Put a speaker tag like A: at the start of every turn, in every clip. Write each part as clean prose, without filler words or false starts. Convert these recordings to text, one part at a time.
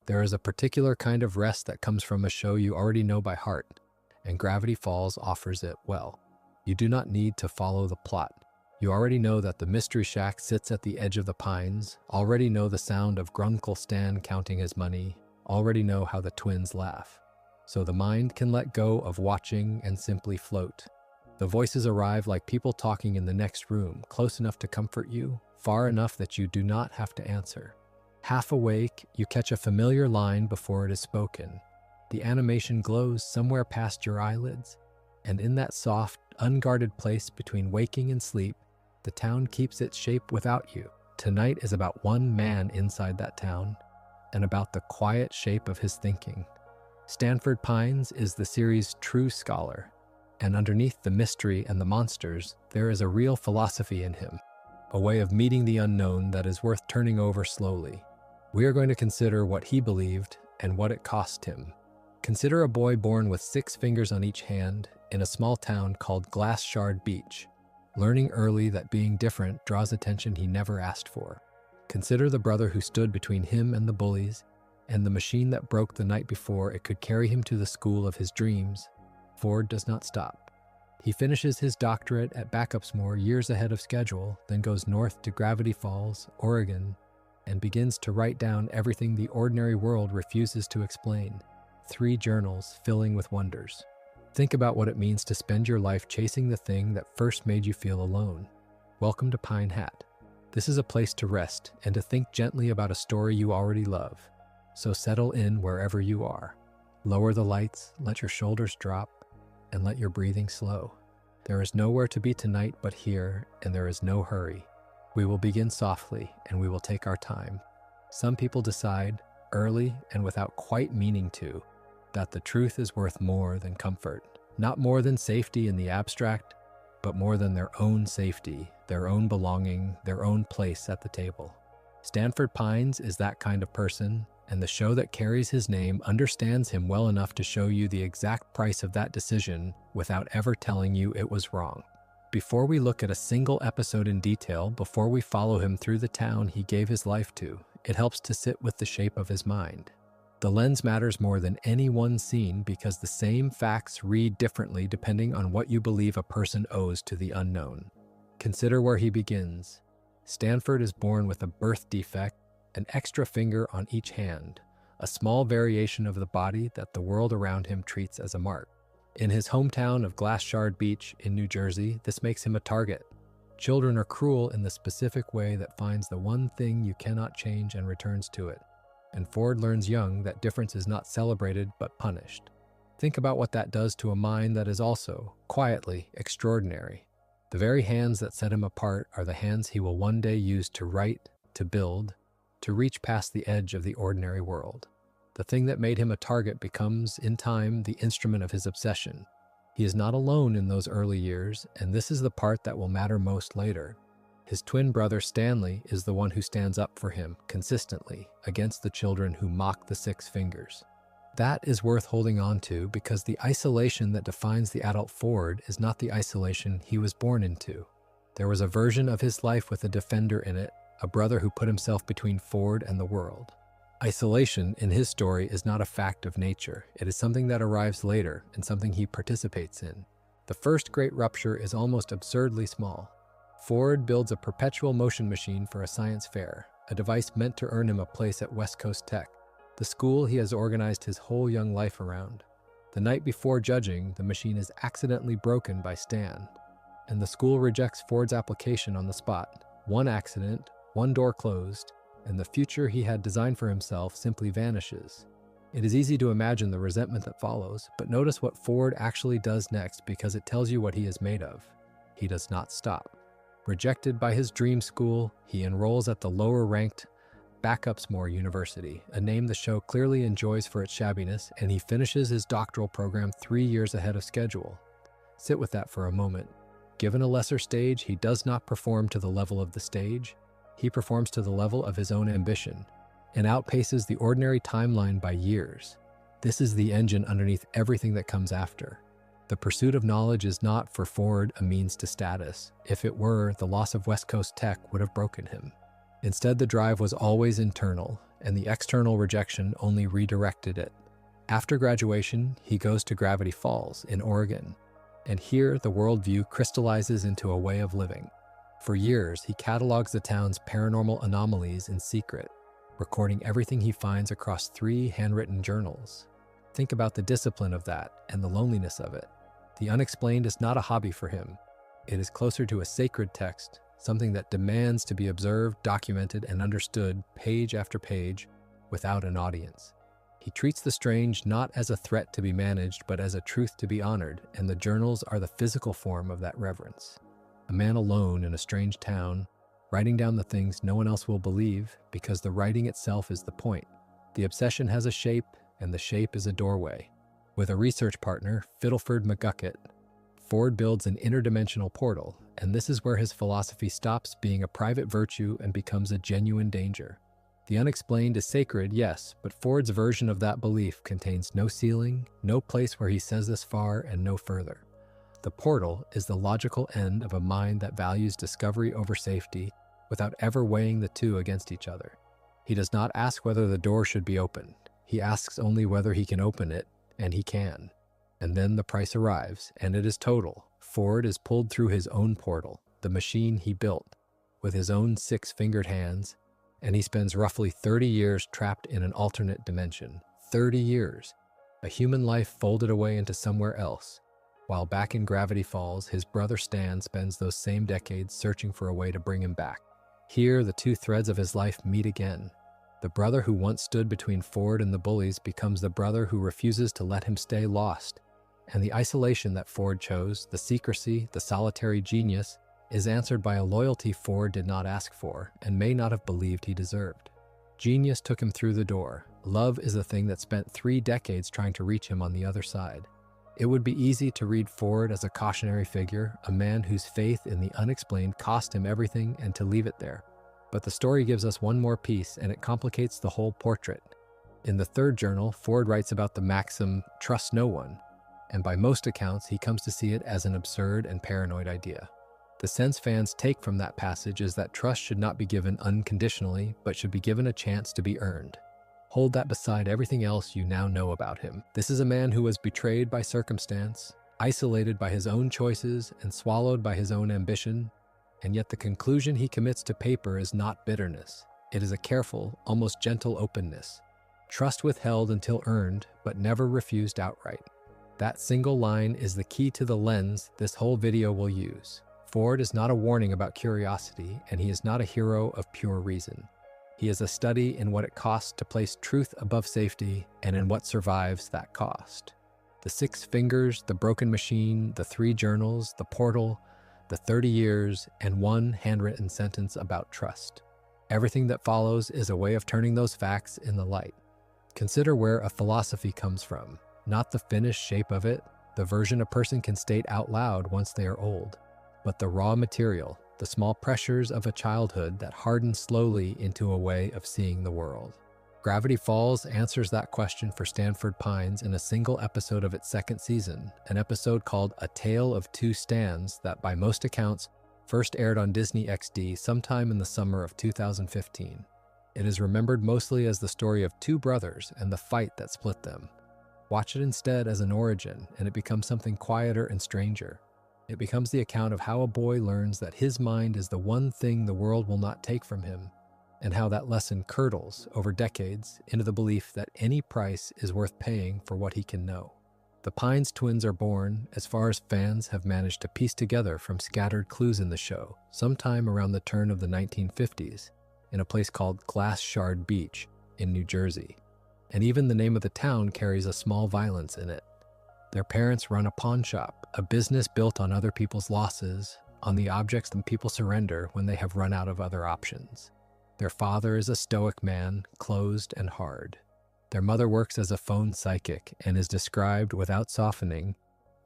A: There is a particular kind of rest that comes from a show you already know by heart, and Gravity Falls offers it well. You do not need to follow the plot. You already know that the Mystery Shack sits at the edge of the pines, already know the sound of Grunkle Stan counting his money, already know how the twins laugh. So the mind can let go of watching and simply float. The voices arrive like people talking in the next room, close enough to comfort you, far enough that you do not have to answer. Half awake, you catch a familiar line before it is spoken. The animation glows somewhere past your eyelids, and in that soft, unguarded place between waking and sleep, the town keeps its shape without you. Tonight is about one man inside that town, and about the quiet shape of his thinking. Stanford Pines is the series' true scholar, and underneath the mystery and the monsters, there is a real philosophy in him, a way of meeting the unknown that is worth turning over slowly. We are going to consider what he believed and what it cost him. Consider a boy born with 6 fingers on each hand in a small town called Glass Shard Beach, learning early that being different draws attention he never asked for. Consider the brother who stood between him and the bullies, and the machine that broke the night before it could carry him to the school of his dreams. Ford does not stop. He finishes his doctorate at Backupsmore years ahead of schedule, then goes north to Gravity Falls, Oregon, and begins to write down everything the ordinary world refuses to explain. 3 journals filling with wonders. Think about what it means to spend your life chasing the thing that first made you feel alone. Welcome to Pine Hat. This is a place to rest and to think gently about a story you already love. So settle in wherever you are. Lower the lights, let your shoulders drop, and let your breathing slow. There is nowhere to be tonight but here, and there is no hurry. We will begin softly, and we will take our time. Some people decide, early and without quite meaning to, that the truth is worth more than comfort. Not more than safety in the abstract, but more than their own safety, their own belonging, their own place at the table. Stanford Pines is that kind of person, and the show that carries his name understands him well enough to show you the exact price of that decision without ever telling you it was wrong. Before we look at a single episode in detail, before we follow him through the town he gave his life to, it helps to sit with the shape of his mind. The lens matters more than any one scene because the same facts read differently depending on what you believe a person owes to the unknown. Consider where he begins. Stanford is born with a birth defect, an extra finger on each hand, a small variation of the body that the world around him treats as a mark. In his hometown of Glass Shard Beach in New Jersey, this makes him a target. Children are cruel in the specific way that finds the one thing you cannot change and returns to it. And Ford learns young that difference is not celebrated but punished. Think about what that does to a mind that is also, quietly, extraordinary. The very hands that set him apart are the hands he will one day use to write, to build, to reach past the edge of the ordinary world. The thing that made him a target becomes, in time, the instrument of his obsession. He is not alone in those early years, and this is the part that will matter most later. His twin brother Stanley is the one who stands up for him, consistently, against the children who mock the 6 fingers. That is worth holding on to because the isolation that defines the adult Ford is not the isolation he was born into. There was a version of his life with a defender in it, a brother who put himself between Ford and the world. Isolation, in his story, is not a fact of nature. It is something that arrives later and something he participates in. The first great rupture is almost absurdly small. Ford builds a perpetual motion machine for a science fair, a device meant to earn him a place at West Coast Tech, the school he has organized his whole young life around. The night before judging, the machine is accidentally broken by Stan, and the school rejects Ford's application on the spot. One accident, one door closed, and the future he had designed for himself simply vanishes. It is easy to imagine the resentment that follows, but notice what Ford actually does next because it tells you what he is made of. He does not stop. Rejected by his dream school, he enrolls at the lower-ranked Backupsmore University, a name the show clearly enjoys for its shabbiness, and he finishes his doctoral program 3 years ahead of schedule. Sit with that for a moment. Given a lesser stage, he does not perform to the level of the stage. He performs to the level of his own ambition and outpaces the ordinary timeline by years. This is the engine underneath everything that comes after. The pursuit of knowledge is not for Ford a means to status. If it were, the loss of West Coast Tech would have broken him. Instead, the drive was always internal, and the external rejection only redirected it. After graduation, he goes to Gravity Falls in Oregon, and here the worldview crystallizes into a way of living. For years, he catalogs the town's paranormal anomalies in secret, recording everything he finds across 3 handwritten journals. Think about the discipline of that and the loneliness of it. The unexplained is not a hobby for him. It is closer to a sacred text, something that demands to be observed, documented, and understood page after page without an audience. He treats the strange not as a threat to be managed, but as a truth to be honored, and the journals are the physical form of that reverence. A man alone in a strange town, writing down the things no one else will believe because the writing itself is the point. The obsession has a shape, and the shape is a doorway. With a research partner, Fiddleford McGucket, Ford builds an interdimensional portal, and this is where his philosophy stops being a private virtue and becomes a genuine danger. The unexplained is sacred, yes, but Ford's version of that belief contains no ceiling, no place where he says this far and no further. The portal is the logical end of a mind that values discovery over safety without ever weighing the two against each other. He does not ask whether the door should be opened. He asks only whether he can open it, and he can. And then the price arrives, and it is total. Ford is pulled through his own portal, the machine he built, with his own 6-fingered hands, and he spends roughly 30 years trapped in an alternate dimension. 30 years. A human life folded away into somewhere else. While back in Gravity Falls, his brother Stan spends those same decades searching for a way to bring him back. Here, the 2 threads of his life meet again. The brother who once stood between Ford and the bullies becomes the brother who refuses to let him stay lost. And the isolation that Ford chose, the secrecy, the solitary genius, is answered by a loyalty Ford did not ask for and may not have believed he deserved. Genius took him through the door. Love is the thing that spent 3 decades trying to reach him on the other side. It would be easy to read Ford as a cautionary figure, a man whose faith in the unexplained cost him everything, and to leave it there. But the story gives us one more piece, and it complicates the whole portrait. In the 3rd journal, Ford writes about the maxim, "Trust no one," and by most accounts, he comes to see it as an absurd and paranoid idea. The sense fans take from that passage is that trust should not be given unconditionally, but should be given a chance to be earned. Hold that beside everything else you now know about him. This is a man who was betrayed by circumstance, isolated by his own choices, and swallowed by his own ambition, and yet the conclusion he commits to paper is not bitterness. It is a careful, almost gentle openness. Trust withheld until earned, but never refused outright. That single line is the key to the lens this whole video will use. Ford is not a warning about curiosity, and he is not a hero of pure reason. He is a study in what it costs to place truth above safety and in what survives that cost. The 6 fingers, the broken machine, the 3 journals, the portal, the 30 years, and 1 handwritten sentence about trust. Everything that follows is a way of turning those facts in the light. Consider where a philosophy comes from, not the finished shape of it, the version a person can state out loud once they are old, but the raw material, the small pressures of a childhood that harden slowly into a way of seeing the world. Gravity Falls answers that question for Stanford Pines in a single episode of its 2nd season, an episode called A Tale of Two Stans that, by most accounts, first aired on Disney XD sometime in the summer of 2015. It is remembered mostly as the story of 2 brothers and the fight that split them. Watch it instead as an origin, and it becomes something quieter and stranger. It becomes the account of how a boy learns that his mind is the one thing the world will not take from him, and how that lesson curdles over decades into the belief that any price is worth paying for what he can know. The Pines twins are born, as far as fans have managed to piece together from scattered clues in the show, sometime around the turn of the 1950s, in a place called Glass Shard Beach in New Jersey. And even the name of the town carries a small violence in it. Their parents run a pawn shop, a business built on other people's losses, on the objects that people surrender when they have run out of other options. Their father is a stoic man, closed and hard. Their mother works as a phone psychic and is described, without softening,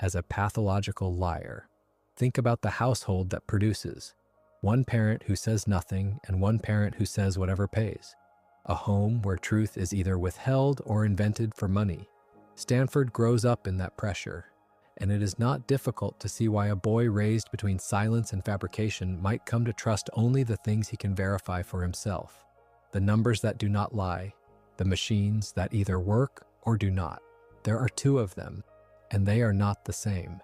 A: as a pathological liar. Think about the household that produces. One parent who says nothing and one parent who says whatever pays. A home where truth is either withheld or invented for money. Stanford grows up in that pressure, and it is not difficult to see why a boy raised between silence and fabrication might come to trust only the things he can verify for himself. The numbers that do not lie, the machines that either work or do not. There are two of them, and they are not the same.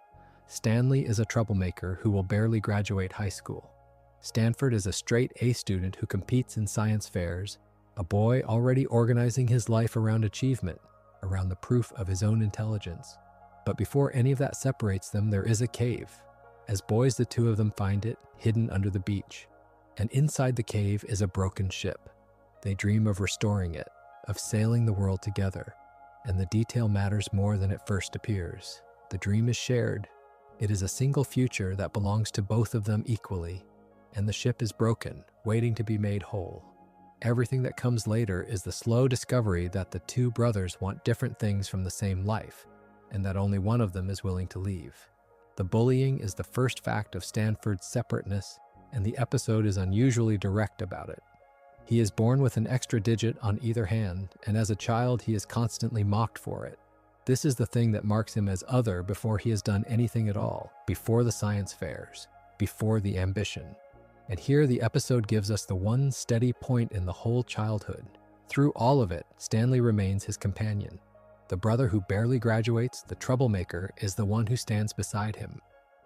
A: Stanley is a troublemaker who will barely graduate high school. Stanford is a straight A student who competes in science fairs, a boy already organizing his life around achievement, around the proof of his own intelligence. But before any of that separates them, there is a cave. As boys, the two of them find it, hidden under the beach. And inside the cave is a broken ship. They dream of restoring it, of sailing the world together. And the detail matters more than it first appears. The dream is shared. It is a single future that belongs to both of them equally. And the ship is broken, waiting to be made whole. Everything that comes later is the slow discovery that the two brothers want different things from the same life, and that only one of them is willing to leave. The bullying is the first fact of Stanford's separateness, and the episode is unusually direct about it. He is born with an extra digit on either hand, and as a child he is constantly mocked for it. This is the thing that marks him as other before he has done anything at all, before the science fairs, before the ambition. And here the episode gives us the one steady point in the whole childhood. Through all of it, Stanley remains his companion. The brother who barely graduates, the troublemaker, is the one who stands beside him.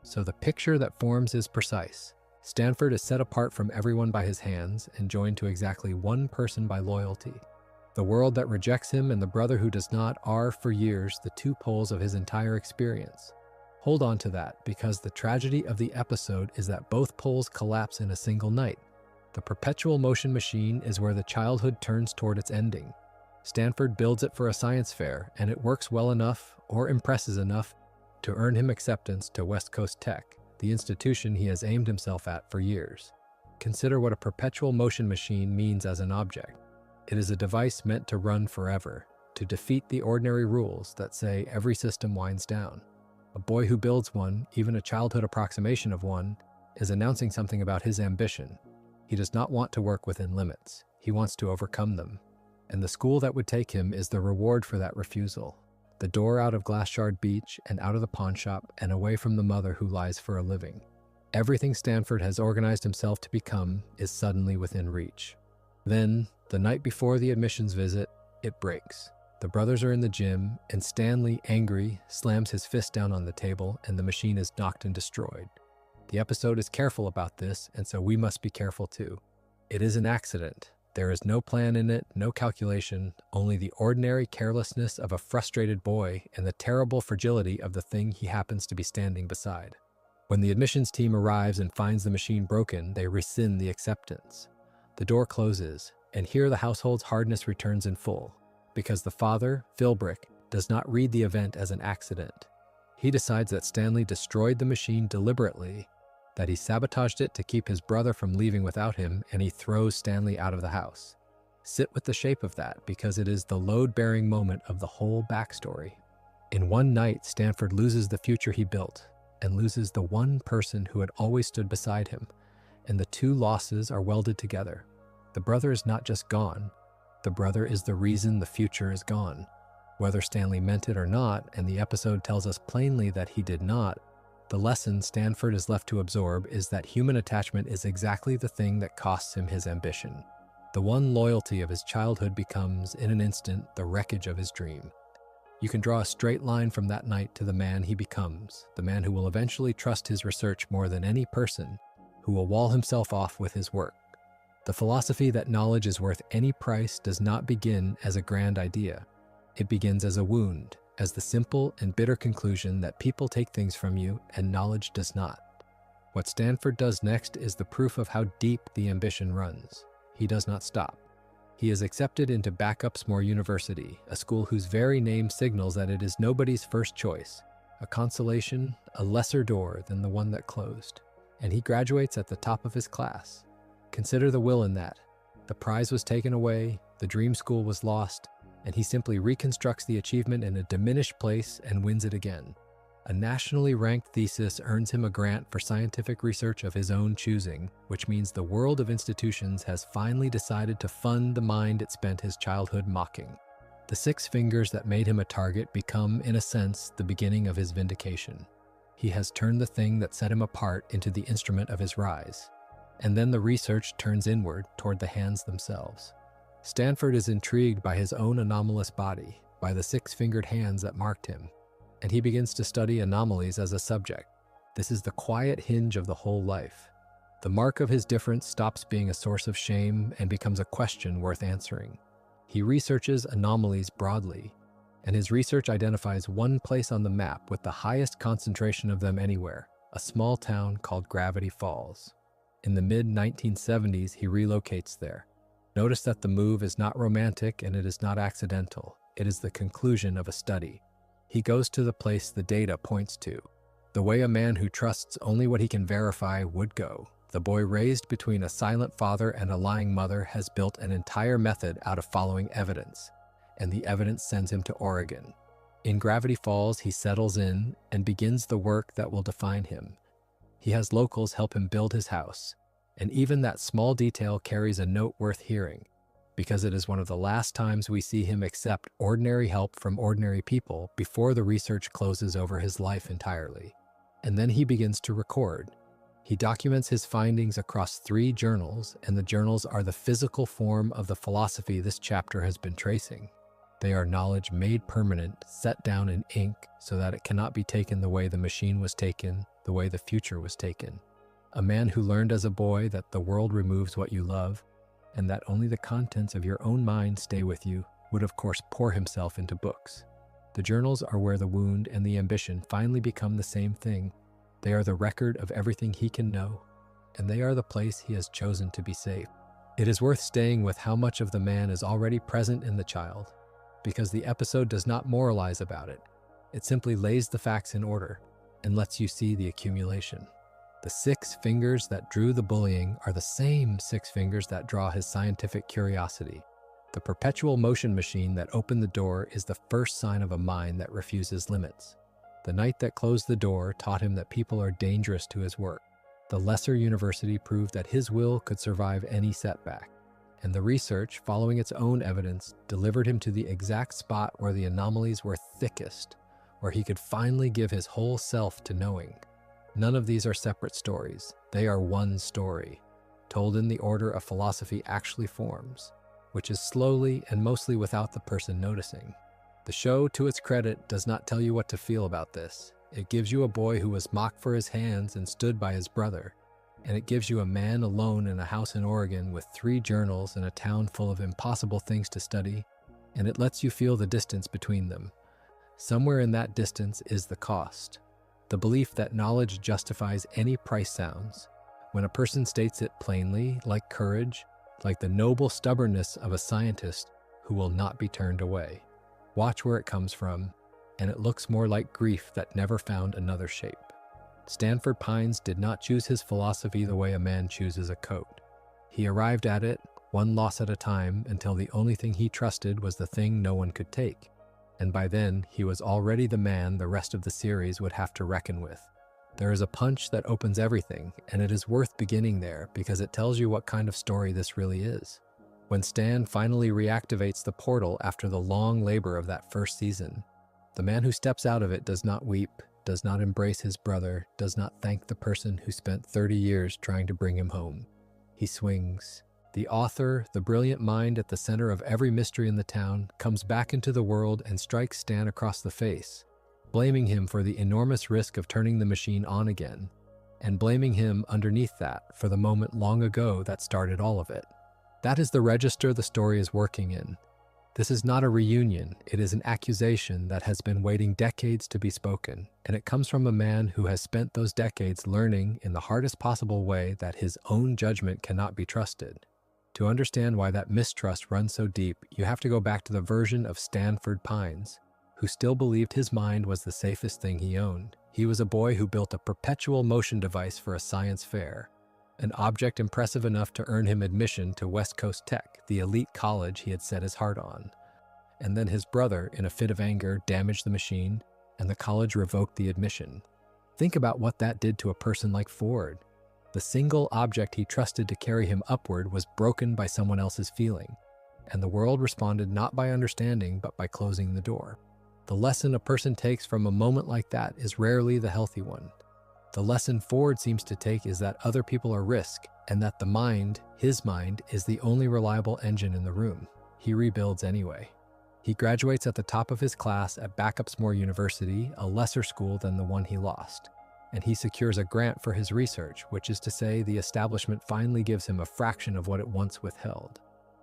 A: So the picture that forms is precise. Stanford is set apart from everyone by his hands and joined to exactly one person by loyalty. The world that rejects him and the brother who does not are, for years, the two poles of his entire experience. Hold on to that, because the tragedy of the episode is that both poles collapse in a single night. The perpetual motion machine is where the childhood turns toward its ending. Stanford builds it for a science fair, and it works well enough, or impresses enough, to earn him acceptance to West Coast Tech, the institution he has aimed himself at for years. Consider what a perpetual motion machine means as an object. It is a device meant to run forever, to defeat the ordinary rules that say every system winds down. A boy who builds one, even a childhood approximation of one, is announcing something about his ambition. He does not want to work within limits. He wants to overcome them. And the school that would take him is the reward for that refusal. The door out of Glass Shard Beach and out of the pawn shop and away from the mother who lies for a living. Everything Stanford has organized himself to become is suddenly within reach. Then, the night before the admissions visit, it breaks. The brothers are in the gym, and Stanley, angry, slams his fist down on the table, and the machine is knocked and destroyed. The episode is careful about this, and so we must be careful too. It is an accident. There is no plan in it, no calculation, only the ordinary carelessness of a frustrated boy and the terrible fragility of the thing he happens to be standing beside. When the admissions team arrives and finds the machine broken, they rescind the acceptance. The door closes, and here the household's hardness returns in full. Because the father, Philbrick, does not read the event as an accident. He decides that Stanley destroyed the machine deliberately, that he sabotaged it to keep his brother from leaving without him, and he throws Stanley out of the house. Sit with the shape of that, because it is the load-bearing moment of the whole backstory. In one night, Stanford loses the future he built, and loses the one person who had always stood beside him, and the two losses are welded together. The brother is not just gone. The brother is the reason the future is gone. Whether Stanley meant it or not, and the episode tells us plainly that he did not, the lesson Stanford is left to absorb is that human attachment is exactly the thing that costs him his ambition. The one loyalty of his childhood becomes, in an instant, the wreckage of his dream. You can draw a straight line from that night to the man he becomes, the man who will eventually trust his research more than any person, who will wall himself off with his work. The philosophy that knowledge is worth any price does not begin as a grand idea. It begins as a wound, as the simple and bitter conclusion that people take things from you and knowledge does not. What Stanford does next is the proof of how deep the ambition runs. He does not stop. He is accepted into Backupsmore University, a school whose very name signals that it is nobody's first choice, a consolation, a lesser door than the one that closed. And he graduates at the top of his class. Consider the will in that. The prize was taken away, the dream school was lost, and he simply reconstructs the achievement in a diminished place and wins it again. A nationally ranked thesis earns him a grant for scientific research of his own choosing, which means the world of institutions has finally decided to fund the mind it spent his childhood mocking. The 6 fingers that made him a target become, in a sense, the beginning of his vindication. He has turned the thing that set him apart into the instrument of his rise. And then the research turns inward toward the hands themselves. Stanford is intrigued by his own anomalous body, by the 6-fingered hands that marked him, and he begins to study anomalies as a subject. This is the quiet hinge of the whole life. The mark of his difference stops being a source of shame and becomes a question worth answering. He researches anomalies broadly, and his research identifies one place on the map with the highest concentration of them anywhere, a small town called Gravity Falls. In the mid-1970s, he relocates there. Notice that the move is not romantic and it is not accidental. It is the conclusion of a study. He goes to the place the data points to, the way a man who trusts only what he can verify would go. The boy raised between a silent father and a lying mother has built an entire method out of following evidence, and the evidence sends him to Oregon. In Gravity Falls, he settles in and begins the work that will define him. He has locals help him build his house, and even that small detail carries a note worth hearing, because it is one of the last times we see him accept ordinary help from ordinary people before the research closes over his life entirely. And then he begins to record. He documents his findings across 3 journals, and the journals are the physical form of the philosophy this chapter has been tracing. They are knowledge made permanent, set down in ink so that it cannot be taken the way the machine was taken, the way the future was taken. A man who learned as a boy that the world removes what you love, and that only the contents of your own mind stay with you, would of course pour himself into books. The journals are where the wound and the ambition finally become the same thing. They are the record of everything he can know, and they are the place he has chosen to be safe. It is worth staying with how much of the man is already present in the child, because the episode does not moralize about it. It simply lays the facts in order and lets you see the accumulation. The 6 fingers that drew the bullying are the same 6 fingers that draw his scientific curiosity. The perpetual motion machine that opened the door is the first sign of a mind that refuses limits. The night that closed the door taught him that people are dangerous to his work. The lesser university proved that his will could survive any setback. And the research, following its own evidence, delivered him to the exact spot where the anomalies were thickest, where he could finally give his whole self to knowing. None of these are separate stories. They are one story, told in the order a philosophy actually forms, which is slowly and mostly without the person noticing. The show, to its credit, does not tell you what to feel about this. It gives you a boy who was mocked for his hands and stood by his brother, and it gives you a man alone in a house in Oregon with 3 journals in a town full of impossible things to study, and it lets you feel the distance between them. Somewhere in that distance is the cost. The belief that knowledge justifies any price sounds. When a person states it plainly, like courage, like the noble stubbornness of a scientist who will not be turned away. Watch where it comes from, and it looks more like grief that never found another shape. Stanford Pines did not choose his philosophy the way a man chooses a coat. He arrived at it, one loss at a time, until the only thing he trusted was the thing no one could take. And by then, he was already the man the rest of the series would have to reckon with. There is a punch that opens everything, and it is worth beginning there because it tells you what kind of story this really is. When Stan finally reactivates the portal after the long labor of that first season, the man who steps out of it does not weep, does not embrace his brother, does not thank the person who spent 30 years trying to bring him home. He swings. The author, the brilliant mind at the center of every mystery in the town, comes back into the world and strikes Stan across the face, blaming him for the enormous risk of turning the machine on again, and blaming him underneath that for the moment long ago that started all of it. That is the register the story is working in. This is not a reunion, it is an accusation that has been waiting decades to be spoken, and it comes from a man who has spent those decades learning in the hardest possible way that his own judgment cannot be trusted. To understand why that mistrust runs so deep, you have to go back to the version of Stanford Pines, who still believed his mind was the safest thing he owned. He was a boy who built a perpetual motion device for a science fair, an object impressive enough to earn him admission to West Coast Tech, the elite college he had set his heart on. And then his brother, in a fit of anger, damaged the machine, and the college revoked the admission. Think about what that did to a person like Ford. The single object he trusted to carry him upward was broken by someone else's feeling. and the world responded not by understanding but by closing the door. The lesson a person takes from a moment like that is rarely the healthy one. The lesson Ford seems to take is that other people are risk, and that the mind, his mind, is the only reliable engine in the room. He rebuilds anyway. He graduates at the top of his class at Backupsmore University, a lesser school than the one he lost. And he secures a grant for his research, which is to say the establishment finally gives him a fraction of what it once withheld.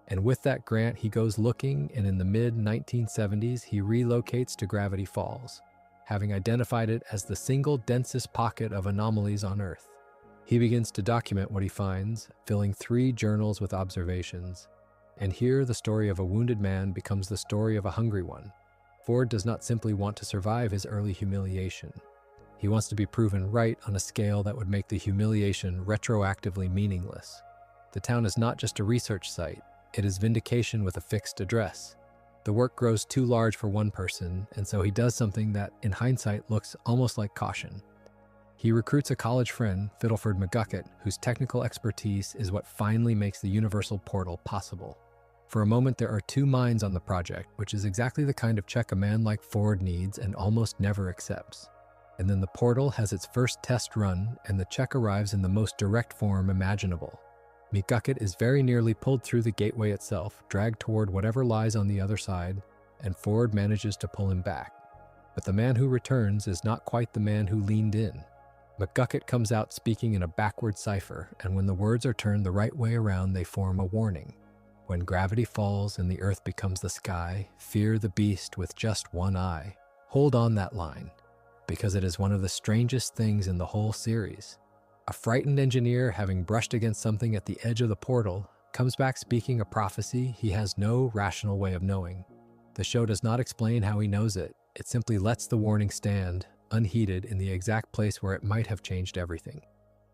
A: And with that grant, he goes looking, and in the mid-1970s, he relocates to Gravity Falls, having identified it as the single densest pocket of anomalies on Earth. He begins to document what he finds, filling 3 journals with observations. And here, the story of a wounded man becomes the story of a hungry one. Ford does not simply want to survive his early humiliation. He wants to be proven right on a scale that would make the humiliation retroactively meaningless. The town is not just a research site, it is vindication with a fixed address. The work grows too large for one person, and so he does something that, in hindsight, looks almost like caution. He recruits a college friend, Fiddleford McGucket, whose technical expertise is what finally makes the universal portal possible. For a moment, there are 2 minds on the project, which is exactly the kind of check a man like Ford needs and almost never accepts. And then the portal has its first test run, and the check arrives in the most direct form imaginable. McGucket is very nearly pulled through the gateway itself, dragged toward whatever lies on the other side, and Ford manages to pull him back. But the man who returns is not quite the man who leaned in. McGucket comes out speaking in a backward cipher, and when the words are turned the right way around, they form a warning. When gravity falls and the earth becomes the sky, fear the beast with just one eye. Hold on that line, because it is one of the strangest things in the whole series. A frightened engineer, having brushed against something at the edge of the portal, comes back speaking a prophecy he has no rational way of knowing. The show does not explain how he knows it. It simply lets the warning stand, unheeded, in the exact place where it might have changed everything.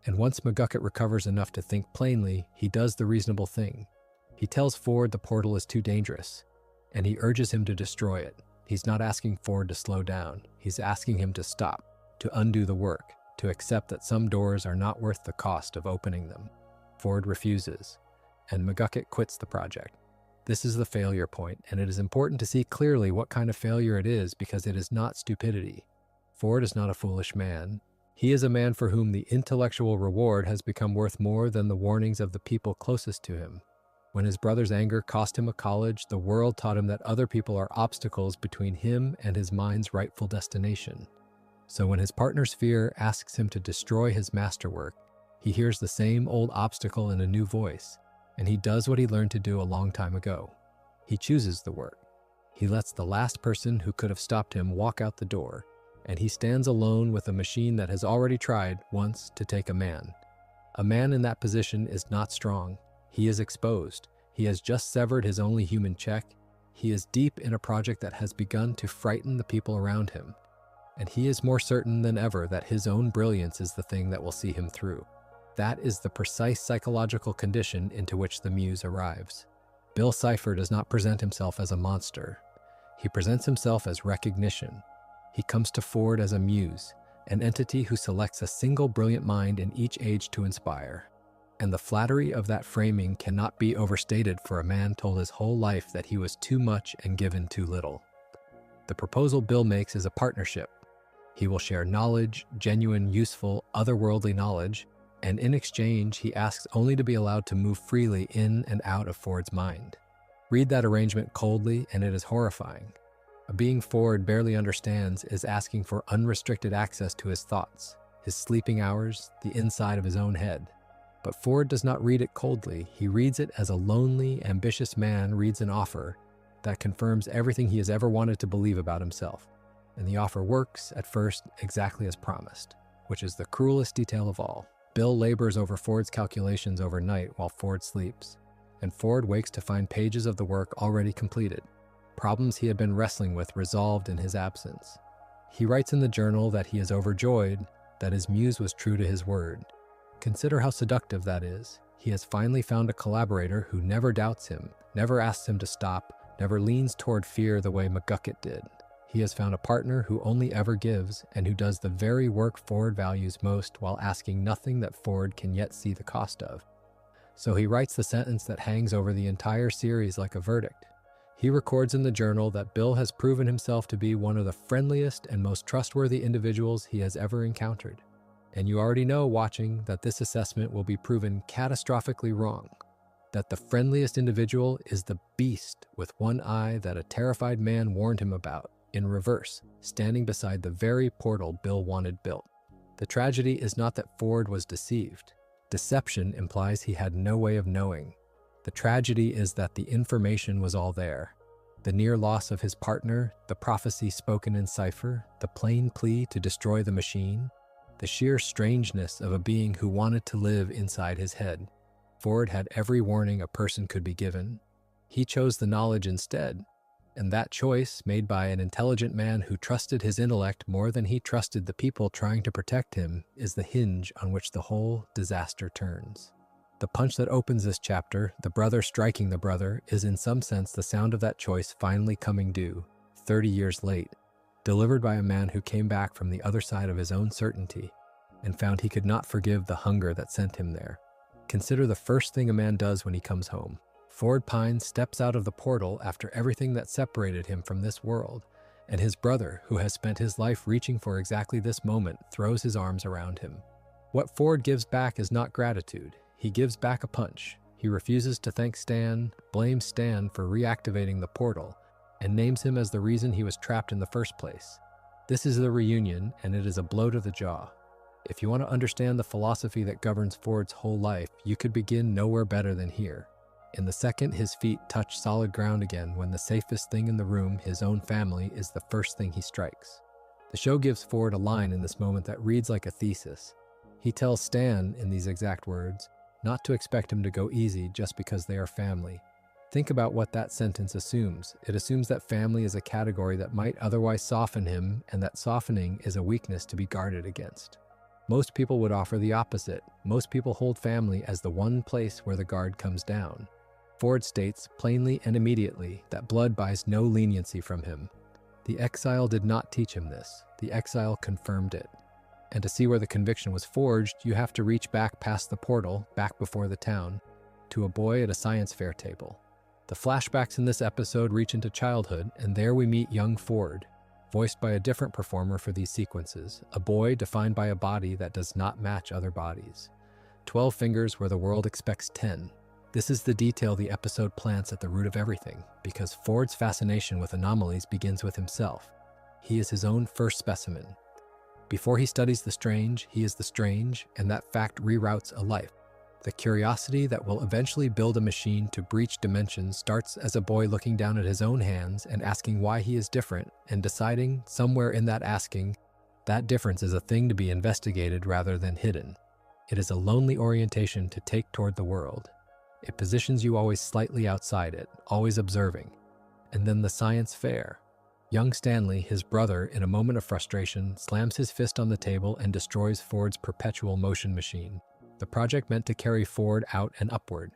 A: And once McGucket recovers enough to think plainly, he does the reasonable thing. He tells Ford the portal is too dangerous, and he urges him to destroy it. He's not asking Ford to slow down. He's asking him to stop, to undo the work, to accept that some doors are not worth the cost of opening them. Ford refuses, and McGucket quits the project. This is the failure point, and it is important to see clearly what kind of failure it is because it is not stupidity. Ford is not a foolish man. He is a man for whom the intellectual reward has become worth more than the warnings of the people closest to him. When his brother's anger cost him a college, the world taught him that other people are obstacles between him and his mind's rightful destination. So when his partner's fear asks him to destroy his masterwork, he hears the same old obstacle in a new voice, and he does what he learned to do a long time ago. He chooses the work. He lets the last person who could have stopped him walk out the door, and he stands alone with a machine that has already tried once to take a man. A man in that position is not strong. He is exposed. He has just severed his only human check. He is deep in a project that has begun to frighten the people around him. And he is more certain than ever that his own brilliance is the thing that will see him through. That is the precise psychological condition into which the Muse arrives. Bill Cipher does not present himself as a monster. He presents himself as recognition. He comes to Ford as a muse, an entity who selects a single brilliant mind in each age to inspire. And the flattery of that framing cannot be overstated for a man told his whole life that he was too much and given too little. The proposal Bill makes is a partnership. He will share knowledge, genuine, useful, otherworldly knowledge, and in exchange, he asks only to be allowed to move freely in and out of Ford's mind. Read that arrangement coldly, and it is horrifying. A being Ford barely understands is asking for unrestricted access to his thoughts, his sleeping hours, the inside of his own head. But Ford does not read it coldly. He reads it as a lonely, ambitious man reads an offer that confirms everything he has ever wanted to believe about himself. And the offer works, at first, exactly as promised, which is the cruelest detail of all. Bill labors over Ford's calculations overnight while Ford sleeps, and Ford wakes to find pages of the work already completed, problems he had been wrestling with resolved in his absence. He writes in the journal that he is overjoyed that his muse was true to his word. Consider how seductive that is. He has finally found a collaborator who never doubts him, never asks him to stop, never leans toward fear the way McGucket did. He has found a partner who only ever gives and who does the very work Ford values most while asking nothing that Ford can yet see the cost of. So he writes the sentence that hangs over the entire series like a verdict. He records in the journal that Bill has proven himself to be one of the friendliest and most trustworthy individuals he has ever encountered. And you already know, watching, that this assessment will be proven catastrophically wrong. That the friendliest individual is the beast with one eye that a terrified man warned him about, in reverse, standing beside the very portal Bill wanted built. The tragedy is not that Ford was deceived. Deception implies he had no way of knowing. The tragedy is that the information was all there. The near loss of his partner, the prophecy spoken in Cipher, the plain plea to destroy the machine, the sheer strangeness of a being who wanted to live inside his head. Ford had every warning a person could be given. He chose the knowledge instead, and that choice, made by an intelligent man who trusted his intellect more than he trusted the people trying to protect him, is the hinge on which the whole disaster turns. The punch that opens this chapter, the brother striking the brother, is in some sense the sound of that choice finally coming due, 30 years late, delivered by a man who came back from the other side of his own certainty and found he could not forgive the hunger that sent him there. Consider the first thing a man does when he comes home. Ford Pines steps out of the portal after everything that separated him from this world, and his brother, who has spent his life reaching for exactly this moment, throws his arms around him. What Ford gives back is not gratitude. He gives back a punch. He refuses to thank Stan, blames Stan for reactivating the portal, and names him as the reason he was trapped in the first place. This is the reunion, and it is a blow to the jaw. If you want to understand the philosophy that governs Ford's whole life, you could begin nowhere better than here. In the second his feet touch solid ground again, when the safest thing in the room, his own family, is the first thing he strikes. The show gives Ford a line in this moment that reads like a thesis. He tells Stan, in these exact words, not to expect him to go easy just because they are family. Think about what that sentence assumes. It assumes that family is a category that might otherwise soften him, and that softening is a weakness to be guarded against. Most people would offer the opposite. Most people hold family as the one place where the guard comes down. Ford states, plainly and immediately, that blood buys no leniency from him. The exile did not teach him this. The exile confirmed it. And to see where the conviction was forged, you have to reach back past the portal, back before the town, to a boy at a science fair table. The flashbacks in this episode reach into childhood, and there we meet young Ford, voiced by a different performer for these sequences, a boy defined by a body that does not match other bodies. 12 fingers where the world expects 10. This is the detail the episode plants at the root of everything, because Ford's fascination with anomalies begins with himself. He is his own first specimen. Before he studies the strange, he is the strange, and that fact reroutes a life. The curiosity that will eventually build a machine to breach dimensions starts as a boy looking down at his own hands and asking why he is different, and deciding, somewhere in that asking, that difference is a thing to be investigated rather than hidden. It is a lonely orientation to take toward the world. It positions you always slightly outside it, always observing. And then the science fair. Young Stanley, his brother, in a moment of frustration, slams his fist on the table and destroys Ford's perpetual motion machine, the project meant to carry Ford out and upward.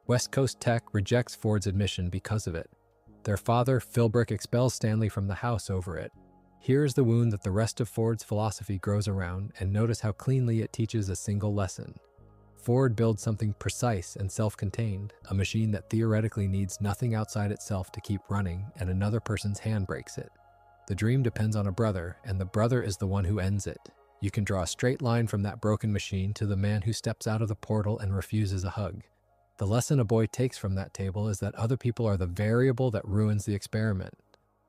A: West Coast Tech rejects Ford's admission because of it. Their father, Philbrick, expels Stanley from the house over it. Here is the wound that the rest of Ford's philosophy grows around, and notice how cleanly it teaches a single lesson. Ford builds something precise and self-contained, a machine that theoretically needs nothing outside itself to keep running, and another person's hand breaks it. The dream depends on a brother, and the brother is the one who ends it. You can draw a straight line from that broken machine to the man who steps out of the portal and refuses a hug. The lesson a boy takes from that table is that other people are the variable that ruins the experiment.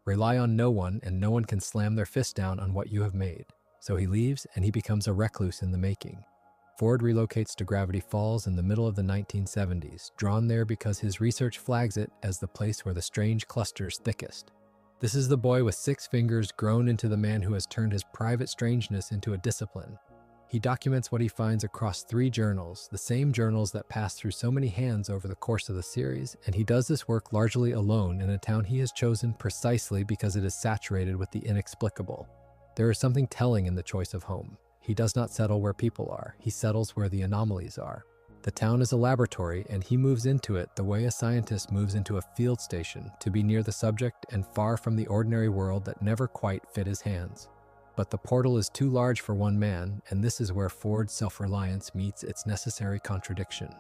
A: Rely on no one, and no one can slam their fist down on what you have made. So he leaves, and he becomes a recluse in the making. Ford relocates to Gravity Falls in the middle of the 1970s, drawn there because his research flags it as the place where the strange clusters thickest. This is the boy with 6 fingers grown into the man who has turned his private strangeness into a discipline. He documents what he finds across 3 journals, the same journals that pass through so many hands over the course of the series, and he does this work largely alone in a town he has chosen precisely because it is saturated with the inexplicable. There is something telling in the choice of home. He does not settle where people are, he settles where the anomalies are. The town is a laboratory, and he moves into it the way a scientist moves into a field station, to be near the subject and far from the ordinary world that never quite fit his hands. But the portal is too large for one man, and this is where Ford's self-reliance meets its necessary contradiction.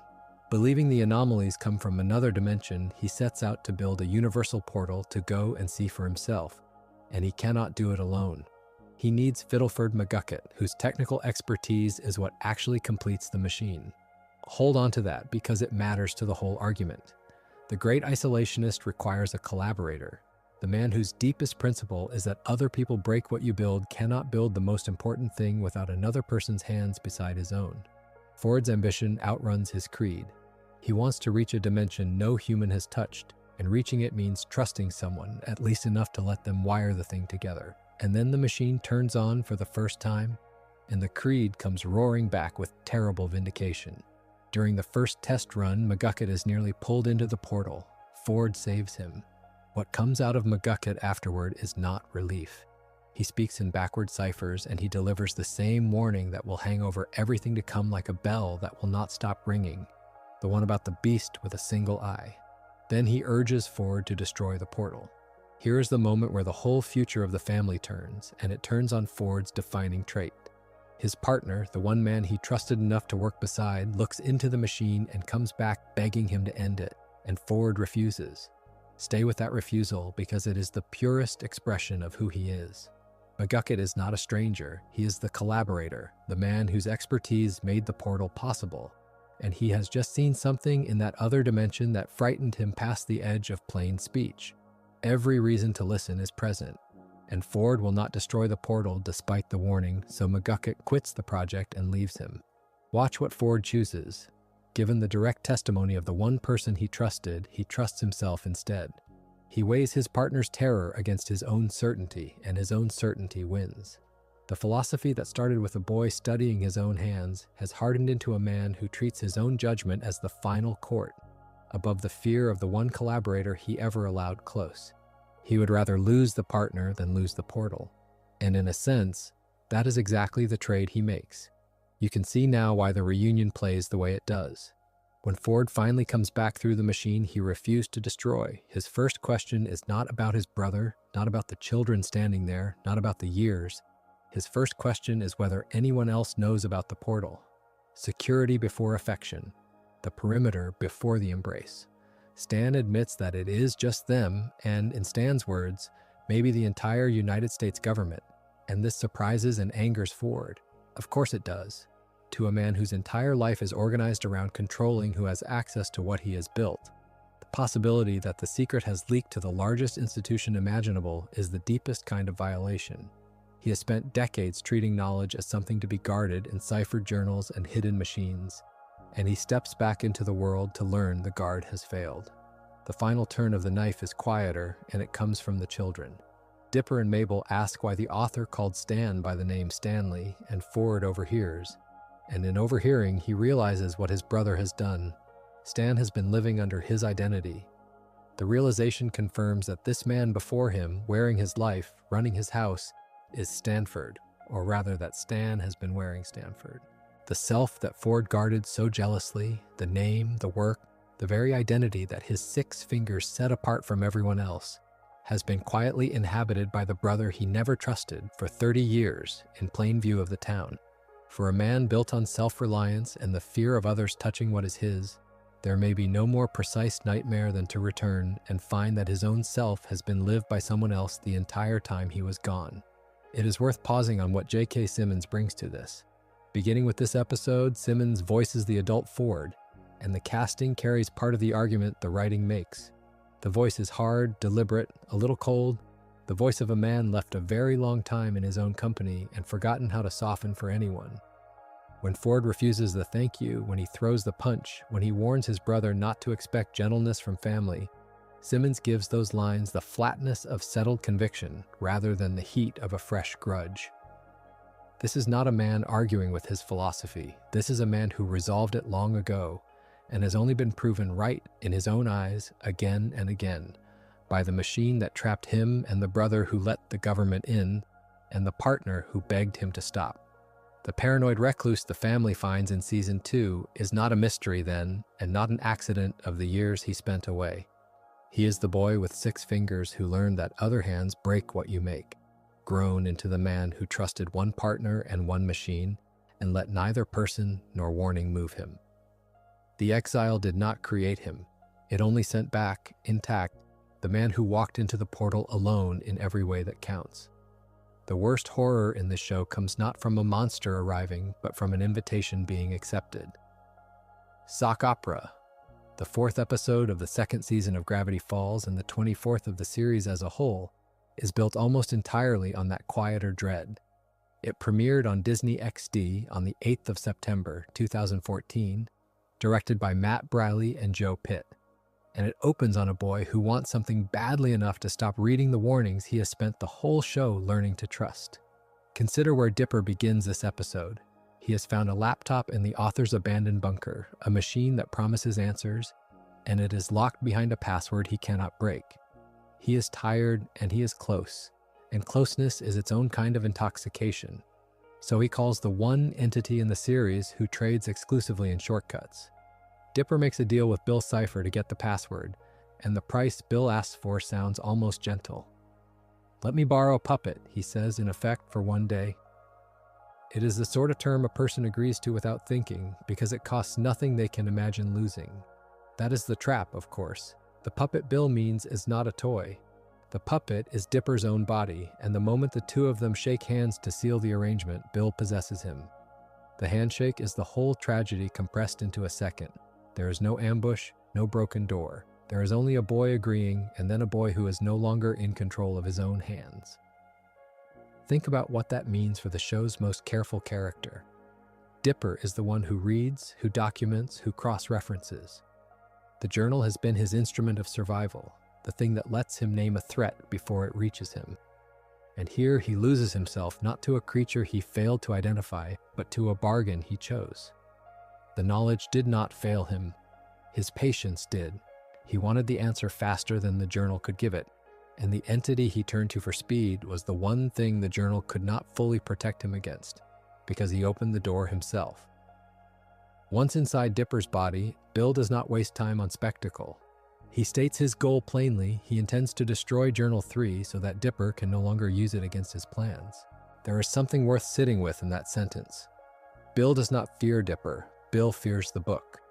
A: Believing the anomalies come from another dimension, he sets out to build a universal portal to go and see for himself, and he cannot do it alone. He needs Fiddleford McGucket, whose technical expertise is what actually completes the machine. Hold on to that because it matters to the whole argument. The great isolationist requires a collaborator. The man whose deepest principle is that other people break what you build cannot build the most important thing without another person's hands beside his own. Ford's ambition outruns his creed. He wants to reach a dimension no human has touched, and reaching it means trusting someone, at least enough to let them wire the thing together. And then the machine turns on for the first time, and the creed comes roaring back with terrible vindication. During the first test run, McGucket is nearly pulled into the portal. Ford saves him. What comes out of McGucket afterward is not relief. He speaks in backward ciphers, and he delivers the same warning that will hang over everything to come like a bell that will not stop ringing, the one about the beast with a single eye. Then he urges Ford to destroy the portal. Here is the moment where the whole future of the family turns, and it turns on Ford's defining trait. His partner, the one man he trusted enough to work beside, looks into the machine and comes back begging him to end it, and Ford refuses. Stay with that refusal because it is the purest expression of who he is. McGucket is not a stranger. He is the collaborator, the man whose expertise made the portal possible. And he has just seen something in that other dimension that frightened him past the edge of plain speech. Every reason to listen is present, and Ford will not destroy the portal despite the warning, so McGucket quits the project and leaves him. Watch what Ford chooses. Given the direct testimony of the one person he trusted, he trusts himself instead. He weighs his partner's terror against his own certainty, and his own certainty wins. The philosophy that started with a boy studying his own hands has hardened into a man who treats his own judgment as the final court, above the fear of the one collaborator he ever allowed close. He would rather lose the partner than lose the portal. And in a sense, that is exactly the trade he makes. You can see now why the reunion plays the way it does. When Ford finally comes back through the machine he refused to destroy, his first question is not about his brother, not about the children standing there, not about the years. His first question is whether anyone else knows about the portal. Security before affection. The perimeter before the embrace. Stan admits that it is just them, and in Stan's words, maybe the entire United States government. And this surprises and angers Ford. Of course it does. To a man whose entire life is organized around controlling who has access to what he has built. The possibility that the secret has leaked to the largest institution imaginable is the deepest kind of violation. He has spent decades treating knowledge as something to be guarded in ciphered journals and hidden machines, and he steps back into the world to learn the guard has failed. The final turn of the knife is quieter, and it comes from the children. Dipper and Mabel ask why the author called Stan by the name Stanley, and Ford overhears. And in overhearing, he realizes what his brother has done. Stan has been living under his identity. The realization confirms that this man before him, wearing his life, running his house, is Stanford, or rather that Stan has been wearing Stanford. The self that Ford guarded so jealously, the name, the work, the very identity that his 6 fingers set apart from everyone else, has been quietly inhabited by the brother he never trusted for 30 years in plain view of the town. For a man built on self-reliance and the fear of others touching what is his, there may be no more precise nightmare than to return and find that his own self has been lived by someone else the entire time he was gone. It is worth pausing on what J.K. Simmons brings to this. Beginning with this episode, Simmons voices the adult Ford, and the casting carries part of the argument the writing makes. The voice is hard, deliberate, a little cold, the voice of a man left a very long time in his own company and forgotten how to soften for anyone. When Ford refuses the thank you, when he throws the punch, when he warns his brother not to expect gentleness from family, Simmons gives those lines the flatness of settled conviction rather than the heat of a fresh grudge. This is not a man arguing with his philosophy. This is a man who resolved it long ago and has only been proven right in his own eyes again and again by the machine that trapped him and the brother who let the government in and the partner who begged him to stop. The paranoid recluse the family finds in Season 2 is not a mystery then, and not an accident of the years he spent away. He is the boy with 6 fingers who learned that other hands break what you make, grown into the man who trusted one partner and one machine, and let neither person nor warning move him. The exile did not create him. It only sent back, intact, the man who walked into the portal alone in every way that counts. The worst horror in this show comes not from a monster arriving, but from an invitation being accepted. Sock Opera, the 4th episode of the 2nd season of Gravity Falls and the 24th of the series as a whole, is built almost entirely on that quieter dread. It premiered on Disney XD on the 8th of September 2014, directed by Matt Briley and Joe Pitt, and it opens on a boy who wants something badly enough to stop reading the warnings he has spent the whole show learning to trust. Consider where Dipper begins this episode. He has found a laptop in the author's abandoned bunker, a machine that promises answers, and it is locked behind a password he cannot break. He is tired and he is close, and closeness is its own kind of intoxication. So he calls the one entity in the series who trades exclusively in shortcuts. Dipper makes a deal with Bill Cipher to get the password, and the price Bill asks for sounds almost gentle. "Let me borrow a puppet," he says in effect for one day. It is the sort of term a person agrees to without thinking, because it costs nothing they can imagine losing. That is the trap, of course. The puppet Bill means is not a toy. The puppet is Dipper's own body, and the moment the two of them shake hands to seal the arrangement, Bill possesses him. The handshake is the whole tragedy compressed into a second. There is no ambush, no broken door. There is only a boy agreeing, and then a boy who is no longer in control of his own hands. Think about what that means for the show's most careful character. Dipper is the one who reads, who documents, who cross-references. The journal has been his instrument of survival, the thing that lets him name a threat before it reaches him. And here he loses himself not to a creature he failed to identify, but to a bargain he chose. The knowledge did not fail him. His patience did. He wanted the answer faster than the journal could give it, and the entity he turned to for speed was the one thing the journal could not fully protect him against, because he opened the door himself. Once inside Dipper's body, Bill does not waste time on spectacle. He states his goal plainly. He intends to destroy Journal 3 so that Dipper can no longer use it against his plans. There is something worth sitting with in that sentence. Bill does not fear Dipper. Bill fears the book.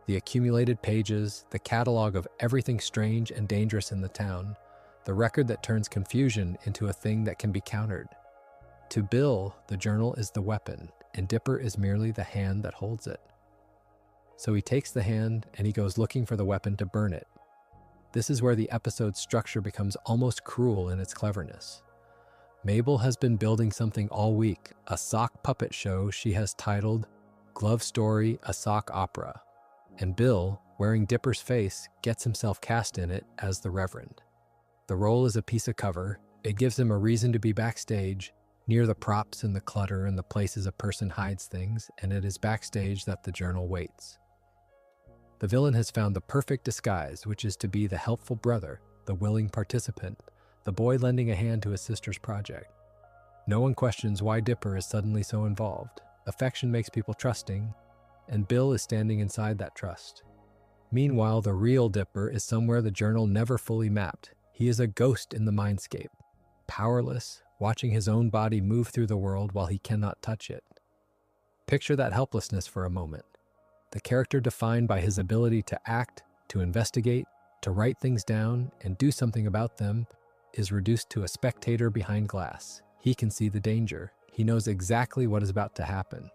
A: The accumulated pages, the catalog of everything strange and dangerous in the town, the record that turns confusion into a thing that can be countered. To Bill, the journal is the weapon, and Dipper is merely the hand that holds it. So he takes the hand and he goes looking for the weapon to burn it. This is where the episode's structure becomes almost cruel in its cleverness. Mabel has been building something all week, a sock puppet show she has titled Glove Story, a Sock Opera. And Bill, wearing Dipper's face, gets himself cast in it as the Reverend. The role is a piece of cover. It gives him a reason to be backstage, near the props and the clutter and the places a person hides things, and it is backstage that the journal waits. The villain has found the perfect disguise, which is to be the helpful brother, the willing participant, the boy lending a hand to his sister's project. No one questions why Dipper is suddenly so involved. Affection makes people trusting, and Bill is standing inside that trust. Meanwhile, the real Dipper is somewhere the journal never fully mapped. He is a ghost in the mindscape, powerless, watching his own body move through the world while he cannot touch it. Picture that helplessness for a moment. The character defined by his ability to act, to investigate, to write things down, and do something about them is reduced to a spectator behind glass. He can see the danger. He knows exactly what is about to happen.